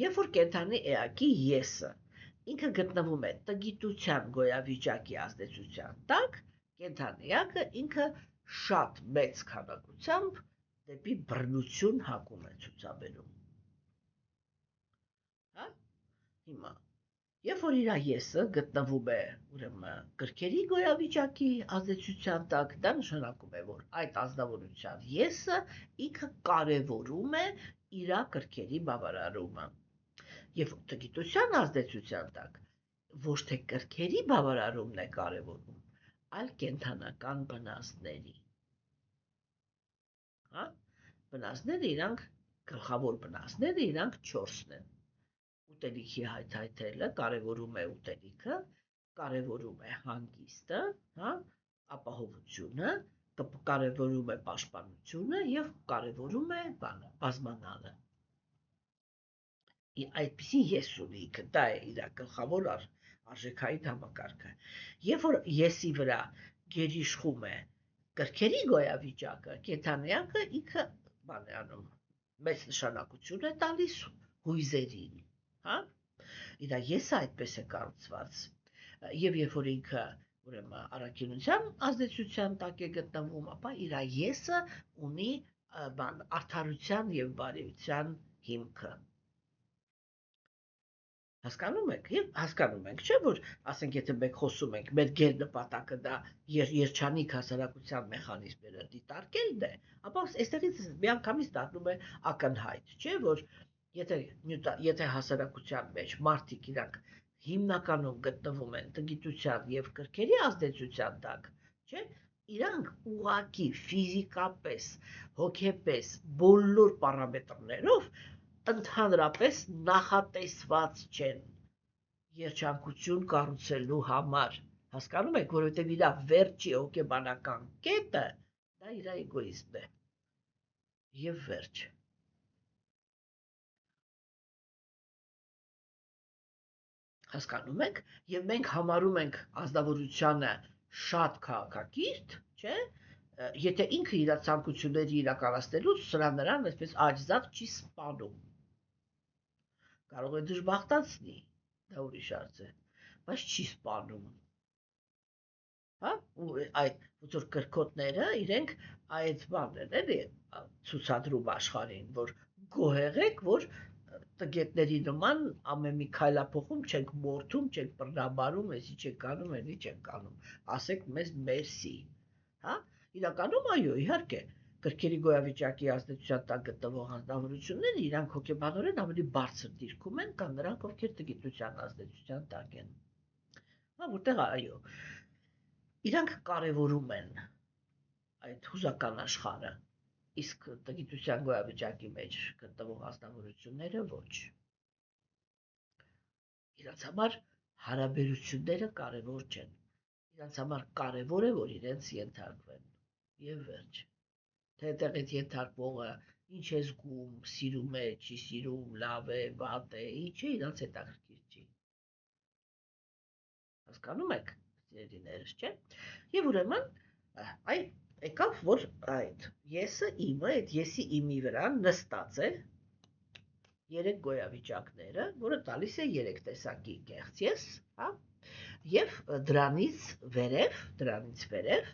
Երբ որ կենթանի էակի եսը ինքը գտնվում է տգիտության գոյավիճակի ազդեցության տակ, կենթանիակը ինքը շատ մեծ քանակությամբ դեպի բռնություն հակում է ցուցաբերում։ Հա? Հիմա երբ որ իր եսը գտնվում է ուրեմն կրքերի գոյավիճակի ազդեցության տակ, դա նշանակում է, որ այդ ազնվորության եսը ինքը կարևորում է իր կրքերի բավարարումը։ Եվ տգիտության ազդեցության տակ ոչ թե կրքերի բավարարումն է կարևորում, այլ կենթանական բնազդների։ Հա? Բնազդները իրանք գլխավոր բնազդները իրանք 4-ն են։ Ուտելիքի հայթայթելը կարևորում է ուտելիքը, կարևորում է հանգիստը, հա, ապահովությունը, կարևորում է պաշտպանությունը եւ կարևորում է բազմանալը։ Այդպիսի ես ունի ինքը, դա է իր գլխավոր արժեքային համակարգը։ Երբ որ եսի վրա գերիշխում է կրքերի գոյավիճակը, կենթանիակը ինքը բան է անում, մեծ նշանակություն է տալիս հույզերին, հա, իր եսը այդպես է կառուցված, եւ երբ որ ինքը ուրեմն առաքինության ազդեցության տակ է գտնվում, ապա իր եսը ունի արդարության եւ բարիության հիմքը։ Հասկանում եք, եւ հասկանում ենք, չէ՞ որ ասենք եթե մենք խոսում ենք, մեր գեր նպատակը դա երջանիկ հասարակության մեխանիզմները դիտարկելն է, ապա այստեղից միանգամից դառնում է ակնհայտ, չէ՞ որ եթե հասարակության մեջ մարդիկ իրանք հիմնականում գտնվում են տգիտության եւ կրքերի ազդեցության տակ, չէ՞, իրանք ուղակի ֆիզիկապես, հոգեպես, բոլոր պարամետրներով ընդհանրապես նախատեսված չեն երջանկություն կառուցելու համար, հասկանում եք, որովհետև իր վերջի հոգեբանական կետը դա իր էգոիզմն է եւ վերջ։ Հասկանում եք, եւ մենք համարում ենք ազնվորությանը շատ քաղաքակիրթ, չէ՞, եթե ինքը իր ցանկությունների իրականացնելուց նրան այսպես աջզակ չի սպանում։ Կարող է դժբախտացնի, դա ուրիշ հարց է, բայց չի սպանում։ Հա, այդ ոնց որ կրկոտները իրենք այդ բանն են էլի ցուցադրում աշխարհին, որ գոհ եղեք, որ տգետների նման ամեն մի քայլափոխում չենք մորթում, չենք բռնաբարում, էսի չենք անում, էլի չենք անում, ասեք մեզ մերսի, հա, իրականում այո, իհարկե, կրքերի գոյավիճակի ազդեցության տակ գտնվող անձնավորությունները իրանք հոգեբանորեն ավելի բարձր դիրքում են, քան նրանք, ովքեր տգիտության ազդեցության տակ են։ Հա, որտեղ այո, իրանք կարևորում են այդ հուզական աշխարհը, իսկ տգիտության գոյավիճակի մեջ գտնվող ազնվորությունները ոչ։ Իրանց համար հարաբերությունները կարևոր չեն։ Իրանց համար կարևոր է, որ իրենց ենթարկվեն եւ վերջ։ Թե այդտեղից ենթարկվողը ինչ է զգում, սիրում է, չի սիրում, լավ է, վատ է, ինչ է, իրանց հետաքրքիր չի։ Հասկանում եք, սիրելիներս, չէ՞։ Եվ ուրեմն, այ եկավ, որ այդ եսը իմը, այդ եսի իմի վրա նստած է երեք գոյավիճակները, որը տալիս է երեք տեսակի կեղծ ես, հա, եւ դրանից վերև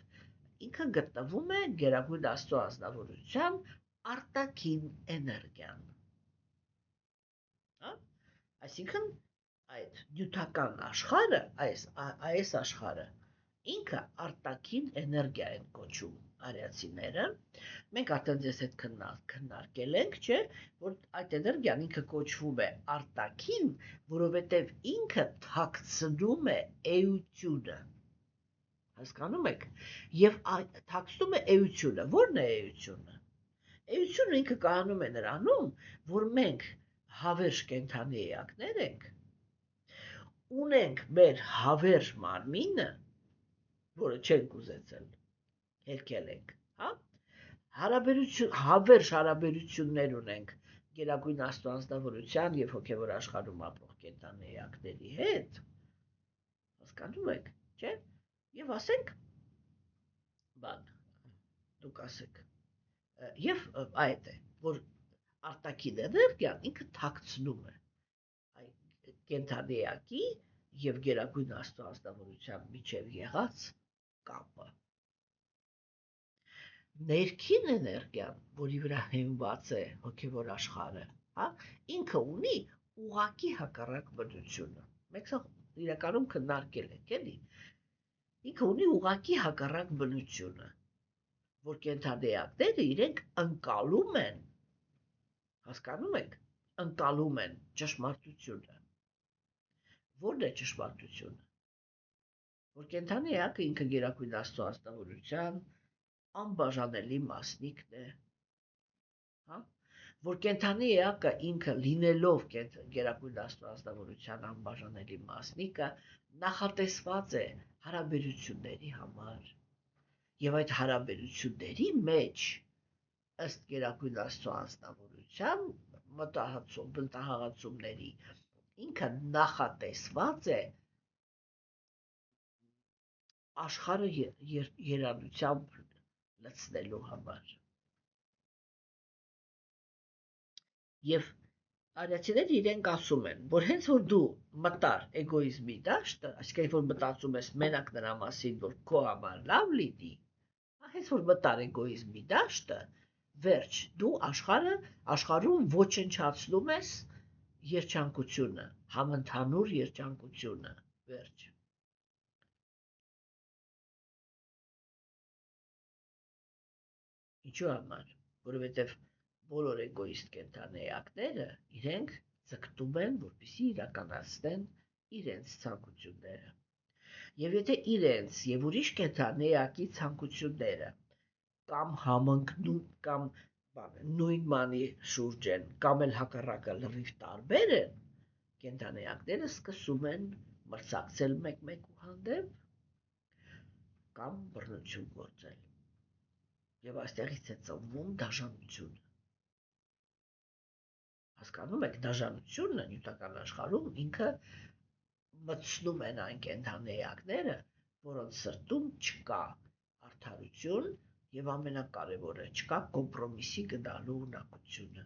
ինքը գտնվում է Գերագույն Աստծո ազնվորության արտաքին էներգիան։ Հա, այսինքն այդ նյութական աշխարհը, այս աշխարհը ինքը արտաքին էներգիա են կոչում արիացիները։ Մենք արդեն ձեզ հետ քննարկել ենք, չէ, որ այդ էներգիան ինքը կոչվում է արտաքին, որովհետև ինքը թաքցնում է էությունը։ Հասկանում եք, եւ թաքցնում է էությունը, ո՞րն է էությունը։ Էությունը ինքը կայանում է նրանում, որ մենք հավերժ կենդանի էակներ ենք, ունենք մեր հավերժ մարմինը, որը չենք ուզեցել, հերքել ենք, հա, հավերժ հարաբերություններ ունենք Գերագույն Աստծո անձնավորության եւ հոգեվոր աշխարհում ապրող կենդանի էակների հետ, հասկանում եք, չէ՞։ Եվ ասենք, բան, դուք ասեք, և այդ է, որ արտաքին էներգիան ինքը թաքցնում է կենդանի էակի և Գերագույն Աստծո անձնավորության միջև եղած կապը։ Ներքին էներգիան, որի վրա հենված է հոգևոր աշխարհը, հա, ինքը ունի ուղղակի հակառակ բնությունը։ Մենք սա իրականում քննարկել ենք, էլի։ Ինքը ունի ուղղակի հակառակ բնությունը, որ կենդանեակները իրենք ընկալում են, հասկանում եք, ընկալում են ճշմարտությունը։ Ո՞րն է ճշմարտությունը։ Որ կենդանեակը ինքը Գերագույն Աստծո ազնվորության անբաժանելի մասնիկն է, հա, որ կենդանեակը ինքը լինելով Գերագույն Աստծո ազնվորության անբաժանելի մասնիկը նախատեսված է հարաբերությունների համար եւ այդ հարաբերությունների մեջ ըստ Գերագույն Աստծո անձնավորության մտահղացումների ինքը նախատեսված է աշխարհը երանությամբ լցնելու համար եւ արիացիները իրենք ասում են, որ հենց որ դու մտար էգոիզմի դաշտը, այսինքն որ մտածում ես մենակ նրա մասին, որ քո համար լավ լինի, հենց որ մտար էգոիզմի դաշտը, վերջ, դու աշխարհում ոչնչացնում ես երջանկությունը, համընդհանուր երջանկությունը, վերջ։ Ինչու համար, որովհետև բոլոր էգոիստ կենդանեակները իրենք ձգտում են, որպեսզի իրականացնեն իրենց ցանկությունները։ Եվ եթե իրենց եւ ուրիշ կենդանեակի ցանկությունները կամ համընկնում կամ նույն մանի շուրջ են կամ էլ հակառակը լրիվ տարբեր են, կենդանեակները սկսում են մրցակցել մեկ-մեկու հանդեպ կամ բռնություն գործել։ Եվ այստեղից է ծնվում դաժանությունը։ Հասկանում եք, դաժանությունը նյութական աշխարհում ինքը մտցնում են այն կենդանեակները, որոնց սրտում չկա արդարություն եւ ամենակարևորը չկա կոմպրոմիսի գնալու ունակությունը։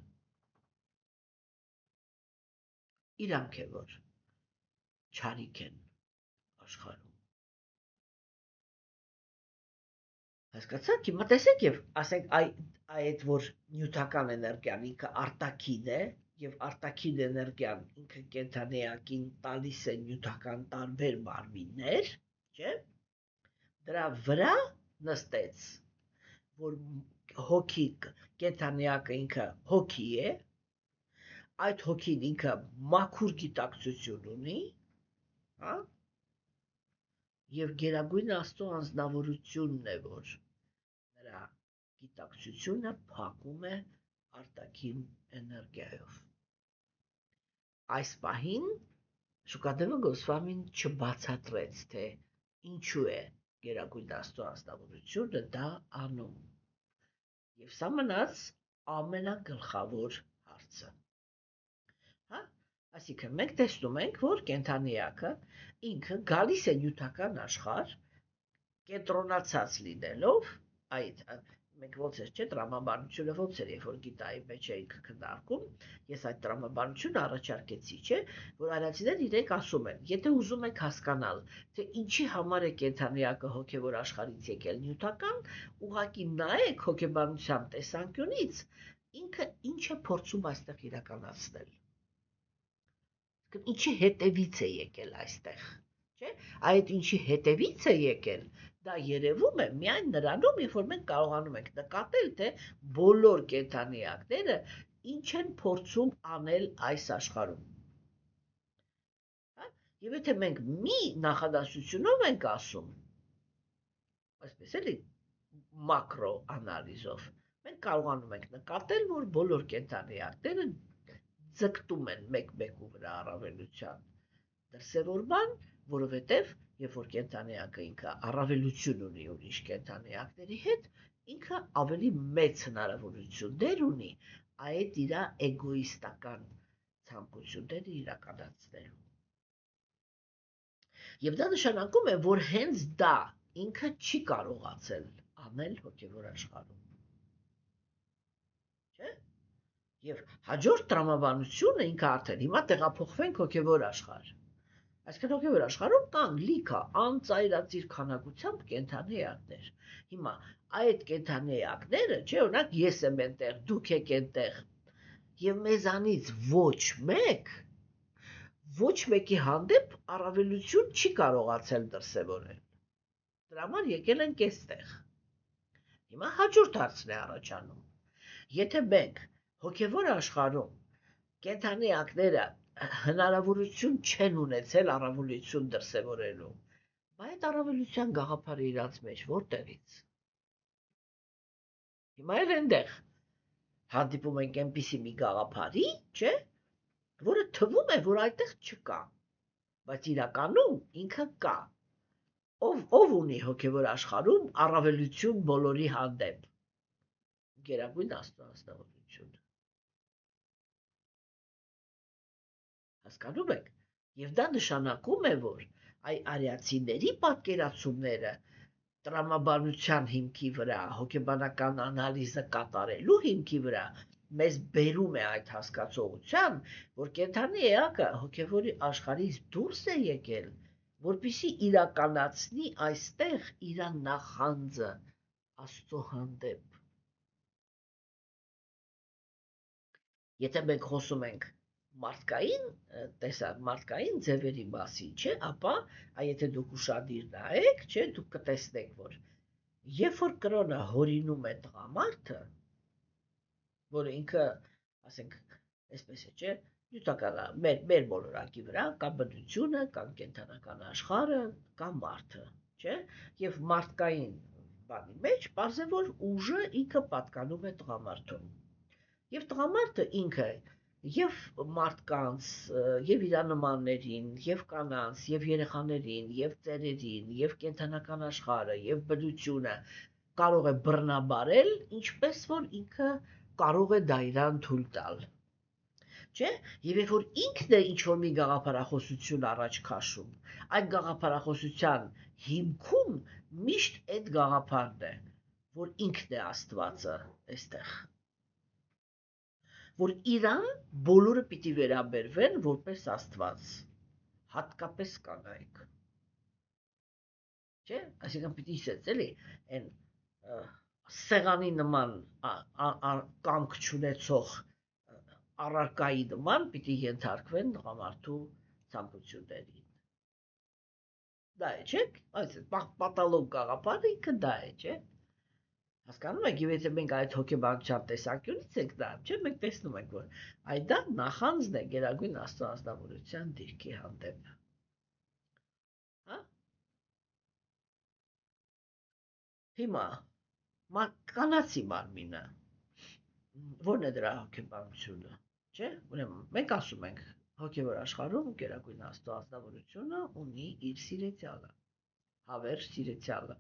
Իրանք է որ չարիք են աշխարհում։ Հասկացաք, հիմա տեսեք եւ ասենք այդ որ նյութական էներգիան ինքը արտաքին է եւ արտաքին էներգիան ինքը կենդանեակին տալիս է նյութական տարբեր մարմիններ, չէ՞։ Դրա վրա նստեց, որ հոգի կենդանեակը ինքը հոգի է, այդ հոգին ինքը մաքուր գիտակցություն ունի, հա։ Եվ գերագույն Աստծո անձնավորությունն է, որ նրա գիտակցությունը փակում է արտաքին էներգիայով։ Այս պահին Շուկադևը Գոսվամին չբացատրեց, թե ինչու է գերագույն Աստծո անձնավորությունը դա անում։ Եվ սա մնաց ամենագլխավոր հարցը։ Հա, այսինքն մենք տեսնում ենք, որ կենդանեակը ինքը գալիս է նյութական աշխարհ կենտրոնացած լինելով, մենք ոնց էր, չէ, տրամաբանությունը ոնց էր, երբ որ գիտայի մեջ էինք քննարկում, ես այդ տրամաբանությունը առաջարկեցի, չէ, որ արիացիներն իրենք ասում են, եթե ուզում եք հասկանալ, թե ինչի համար է կենդանեակը հոգևոր աշխարհից եկել նյութական, ուղղակի նայեք հոգեբանության տեսանկյունից, ինքը ինչ է փորձում այստեղ իրականացնել։ Ինչի հետևից է եկել այստեղ, չէ, այդ ինչի հետևից է եկել, դա երևում է միայն նրանում, երբ որ մենք կարողանում ենք նկատել, թե բոլոր կենդանեակները ինչ են փորձում անել այս աշխարհում։ Հա, եւ եթե մենք մի նախադասությունով ենք ասում, այսպես էլի մակրո անալիզով, մենք կարողանում ենք նկատել, որ բոլոր կենդանեակները ձգտում են մեկ-մեկու վրա առավելության դրսևորման, որովհետև երբ որ կենդանեակը ինքը առավելություն ունի ուրիշ կենդանեակների հետ, ինքը ավելի մեծ հնարավորություններ ունի այդ իր էգոիստական ցանկությունները իրականացնելու։ Եվ դա նշանակում է, որ հենց դա ինքը չի կարողացել անել հոգևոր աշխարհում։ Չէ՞։ Եվ հաջորդ տրամաբանությունը ինքը արդեն հիմա տեղափոխվենք հոգևոր աշխարհ։ Այսինքն հոգևոր աշխարհում կան լիքը անծայրածիր քանակությամբ կենդանեակներ։ Հիմա այդ կենդանեակները, չէ, օրինակ ես եմ այնտեղ, դուք եք այնտեղ, եւ մեզանից ոչ մեկի հանդեպ առավելություն չի կարողացել դրսևորել։ Դրա համար եկել ենք այստեղ։ Հիմա հաջորդ հարցն է առաջանում։ Եթե մենք հոգևոր աշխարհում կենդանեակները հնարավորություն չեն ունեցել առավելություն դրսևորելու, բայց այդ առավելության գաղափարը իրաց մեջ որտեղից։ Հիմա էլ այնտեղ հանդիպում ենք այնպիսի մի գաղափարի, չէ, որը թվում է, որ այդտեղ չկա, բայց իրականում ինքը կա։ Ով ունի հոգևոր աշխարհում առավելություն բոլորի հանդեպ։ Գերագույն Աստծո անձնավորությունը։ Հասկանում եք, եւ դա նշանակում է, որ արիացիների պատկերացումները տրամաբանության հիմքի վրա, հոգեբանական անալիզը կատարելու հիմքի վրա մեզ բերում է այդ հասկացողության, որ կենդանեակը հոգևորի աշխարհից դուրս է եկել, որպեսզի իրականացնի այստեղ իր նախանձը Աստծո հանդեպ։ Եթե մենք խոսում ենք մարդկային ձևերի մասին, չէ, ապա եթե դուք ուշադիր նայեք, չէ, դուք կտեսնեք, որ երբ որ կրոնը հորինում է տղամարդը, որը ինքը, ասենք, այսպես է, չէ, նյութական մեր մոլորակի վրա կա բնությունը, կան կենդանական աշխարհը, կա մարդը, չէ, եւ մարդկային բանի մեջ, պարզ է, որ ուժը ինքը պատկանում է տղամարդուն։ Եվ տղամարդը ինքը եւ մարդկանց, եւ իր նմաններին, եւ կանանց, եւ երեխաներին, եւ ծերերին, եւ կենթանական աշխարհը, եւ բնությունը կարող է բռնաբարել, ինչպես որ ինքը կարող է դա իրան թույլ տալ։ Չէ՞։ Եվ երբ որ ինքն է ինչ-որ մի գաղափարախոսություն առաջ քաշում, այդ գաղափարախոսության հիմքում միշտ այդ գաղափարն է, որ ինքն է Աստվածը այստեղ։ Որ իրան բոլորը պիտի վերաբերվեն որպես Աստված, հատկապես կանայք։ Չէ՞։ Այսինքն պիտի ասած էլի, այն սեղանի նման կամք չունեցող առարկայի նման պիտի ենթարկվեն տղամարդու ցանկություններին։ Դա է, չէ՞։ Այս պատալոգ գաղափարը ինքը դա է, չէ՞։ Հասկանում եք, եւ եթե մենք այդ հոգեբանության տեսանկյունից ենք նայում, չէ՞, մենք տեսնում ենք, որ այդ դա նախանձն է Գերագույն Աստծո ազնվորության դիրքի հանդեպ։ Հա։ Հիմա կանացի մարմինը ո՞րն է դրա հոգեբանությունը, չէ՞։ Ուրեմն մենք ասում ենք հոգևոր աշխարհում Գերագույն Աստծո ազնվորությունը ունի իր սիրեցյալը, հավերժ սիրեցյալը,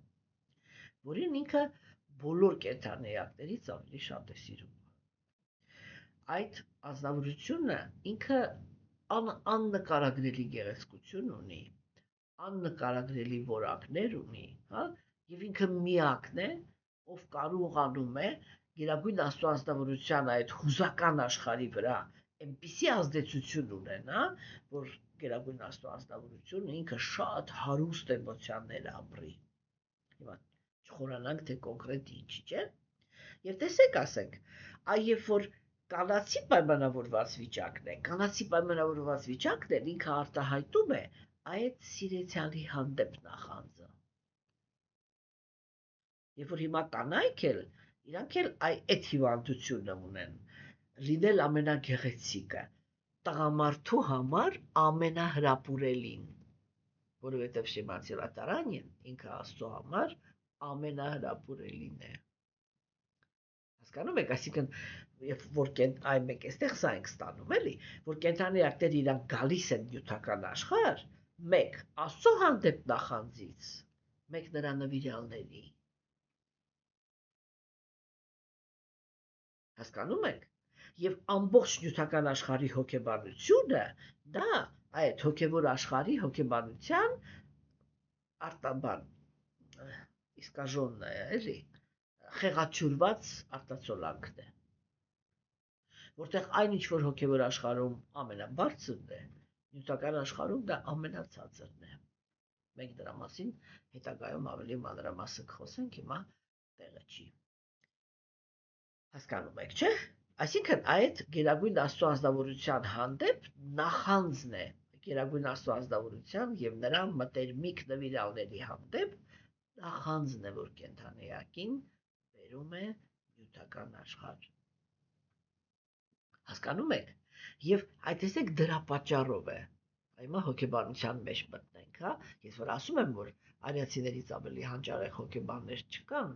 որին ինքը բոլոր կենդանիներից ավելի շատ է սիրում։ Այդ ազնվորությունը ինքը աննկարագրելի գեղեցկություն ունի, աննկարագրելի որակներ ունի, հա, եւ ինքը միակն է, ով կարողանում է Գերագույն Աստծո ազնվորության այդ հուզական աշխարհի վրա այնպիսի ազդեցություն ունենա, որ Գերագույն Աստծո ազնվորությունը ինքը շատ հարուստ էմոցիաներ ապրի։ Հիմա չխորանանք թե կոնկրետ ինչ, չէ՞։ Եվ տեսեք, ասենք, երբ որ կանացի պայմանավորված վիճակն է, կանացի պայմանավորված վիճակն է, ինքը արտահայտում է այդ սիրեցյալի հանդեպ նախանձը։ Երբ որ հիմա կանայք էլ իրանք էլ այդ հիվանդությունը ունեն, լինել ամենագեղեցիկը, տղամարդու համար ամենահրապուրելին, որովհետև Շիմացիլա Տարանին ինքը Աստծո համար ամենահրապուրելին է։ Հասկանում եք, այսինքն երբ որ այն մեկ էստեղ սա ենք ստանում, էլի, որ կենդանիակները իրանք գալիս են նյութական աշխարհ, մեկ Աստծո հանդեպ նախանձից, մեկ նրա նվիրյալների։ Հասկանում եք։ Եվ ամբողջ նյութական աշխարհի հոգեբանությունը դա այդ հոգևոր աշխարհի հոգեբանության արտաբան իսկաժոնն է, էլի, խեղաթյուրված արտացոլանքն է, որտեղ այն ինչ որ հոգևոր աշխարհում ամենաբարձրն է, նյութական աշխարհում դա ամենացածրն է։ Մենք դրա մասին հետագայում ավելի մանրամասն կխոսենք, հիմա տեղը չի։ Հասկանում եք, չէ՞։ Այսինքն այդ Գերագույն Աստծո ազնվորության հանդեպ նախանձն է, Գերագույն Աստծո ազնվորության եւ նրա մտերմիկ նվիրալների հանդեպ նախանձն է, որ կենդանիակին վերում է նյութական աշխարհ։ Հասկանում եք։ Եվ այդ տեսեք դրա պատճառով է։ Հիմա հոգեբանության մեջ մտնենք, հա։ Ես որ ասում եմ, որ արիացիներից ավելի հանճարեղ հոգեբաններ չկան,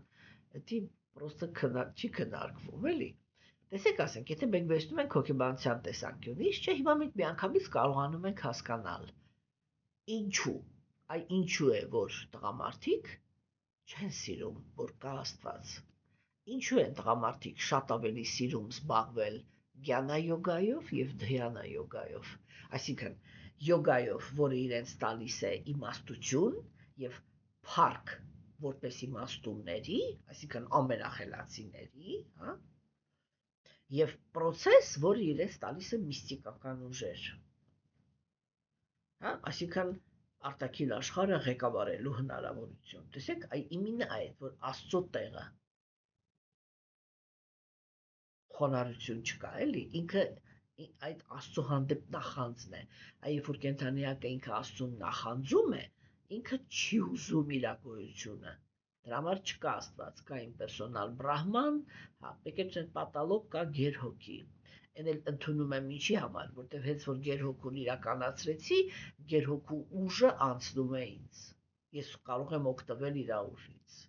դա պրոստը չի քննարկվում, էլի։ Տեսեք, ասենք, եթե մենք վերցնում ենք հոգեբանության տեսանկյունից, չէ, հիմա մենք միանգամից կարողանում ենք հասկանալ ինչու, ինչու է, որ տղամարդիկ չեն սիրում, որ կա Աստված։ Ինչու են տղամարդիկ շատ ավելի սիրում զբաղվել գյանա յոգայով եւ դհյանա յոգայով, այսինքն յոգայով, որը իրենց տալիս է իմաստություն եւ փառք որպես իմաստունների, այսինքն ամենախելացիների, հա, եւ process, որը իրենց տալիս է միստիկական ուժեր։ Հա, այսինքն արտաքին աշխարհը ղեկավարելու հնարավորություն։ Տեսեք, իմինը այդ, որ Աստծո տեղը խոնարհություն չկա, էլի, ինքը այդ Աստծո հանդեպ նախանձն է։ Երբ որ կենդանիակը ինքը Աստծուն նախանձում է, ինքը չի ուզում իր գոյությունը։ Դրա համար չկա Աստված, կա իմպերսոնալ Բրահման, հա, եկեք պատալոգ կա գերհոգի։ Այն էլ ընդունում եմ ինչի համար, որտեղ հենց որ գերհոգուն իրականացրեցի, գերհոգու ուժը անցնում է ինձ։ Ես կարող եմ օգտվել իր ուժից։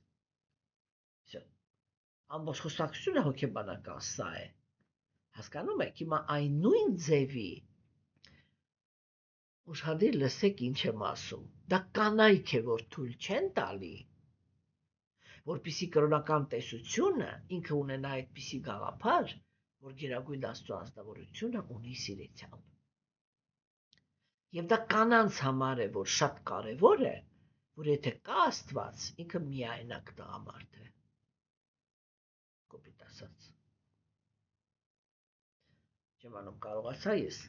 ամբողջ խոսակցությունը հոգեբանական սա է։ Հասկանում եք, հիմա այն նույն ձևի ուշադիր լսեք ինչ եմ ասում։ Դա կանայք է, որ թույլ չեն տալի, որպեսզի կրոնական տեսությունը ինքը ունենա այդպիսի գաղափար, որ Գերագույն Աստծո անձնավորությունը ունի սիրեցյալ։ Եվ դա կանանց համար է, որ շատ կարևոր է, որ եթե կա Աստված, ինքը միայնակ տղամարդ է։ Կոպիտ ասած։ Չեմ անում, կարողացա ես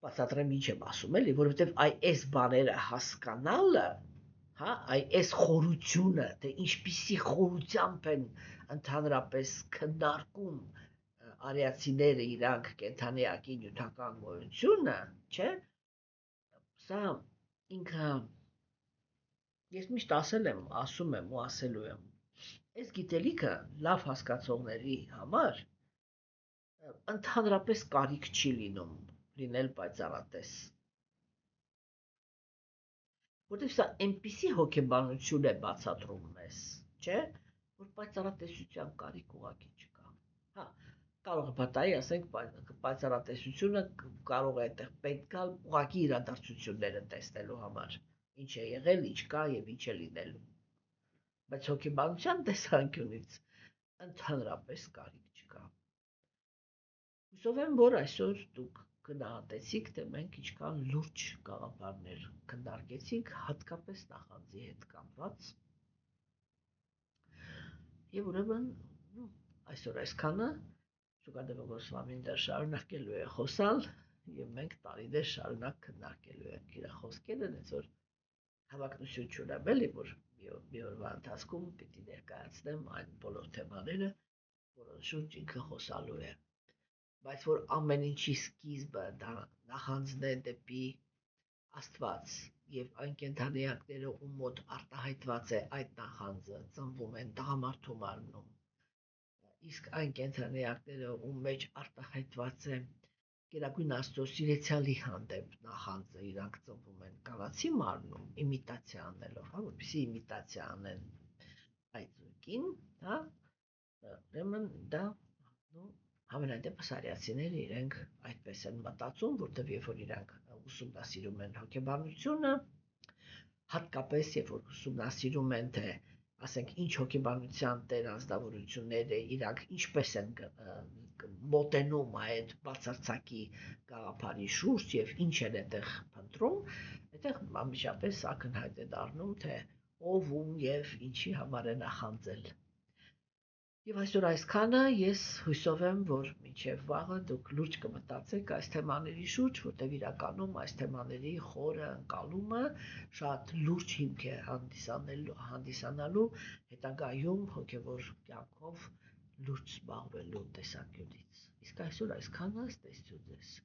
բացատրեմ ինչ եմ ասում, էլի, որովհետև այս բաները հասկանալը, հա, այս խորությունը, թե ինչպիսի խորությամբ են ընդհանրապես քննարկում արիացիները իրանք կենդանիակի նյութական գոյությունը, չէ՞, սա ինքը ես միշտ ասում եմ ու ասելու եմ, այս գիտելիքը լավ հասկացողների համար ընդհանրապես կարիք չի լինել պայծառատես։ Որտեղ սա այնպիսի հոգեբանություն է բացատրում մեզ, չէ, որ պայծառատեսության կարիք ուղղակի չկա։ Հա, կարող է պատահի, ասենք, պայծառատեսությունը կարող է այդտեղ պետք գալ ուղղակի իրադարձությունները տեսնելու համար, ինչ է եղել, ինչ կա եւ ինչ է լինելու։ Բայց հոգեբանության տեսանկյունից ընդհանրապես կարիք չկա։ Հուսով եմ, որ այսօր դուք գնահատեցիք, թե մենք ինչքան լուրջ գաղափարներ քննարկեցինք, հատկապես նախանձի հետ կապված։ Եվ ուրեմն այսօր այսքանը Շուկադեվոգոս Վամին դեռ շարունակելու է խոսալ, եւ մենք տարիներ շարունակ քննարկելու ենք իր խոսքերը, այնց որ հավակնություն չունեմ, էլի, որ մի օրվա ընթացքում պիտի ներկայացնեմ այն բոլոր թեմաները, որոնց շուրջ ինքը խոսալու է։ Բայց որ ամեն ինչի սկիզբը դա նախանձն է դեպի Աստված եւ այն կենդանիակները, ում մոտ արտահայտված է այդ նախանձը, ծնվում են տղամարդու մարմնում։ Իսկ այն կենդանիակները, ում մեջ արտահայտված է Գերագույն Աստծո սիրեցյալի հանդեպ նախանձը, իրանք ծնվում են կանացի մարմնում, իմիտացիա անելով, հա, որպեսզի իմիտացիա անեն այդ զույգին, հա, ուրեմն դա Համենայն դեպս արիացիները իրենք այդպես են մտածում, որտեղ երբ որ իրանք ուսումնասիրում են հոգեբանությունը, հատկապես երբ որ ուսումնասիրում են, թե ասենք ինչ հոգեբանության տեր անձնավորությունները իրանք ինչպես են մոտենում այդ բացարձակի գաղափարի շուրջ եւ ինչ են այդտեղ փնտրում, այդտեղ ամբողջապես ակնհայտ է դառնում, թե ով ում եւ ինչի համար է նախանձել։ Եվ այսօր այսքանը, ես հույսով եմ, որ մինչև վաղը դուք լուրջ կմտածեք այս թեմաների շուրջ, որտեղ իրականում այս թեմաների խորը ընկալումը շատ լուրջ հիմք է հանդիսանալու հետագայում հոգևոր կյանքով լուրջ զբաղվելու տեսանկյունից։ Իսկ այսօր այսքանը, ստեսություն ձեզ։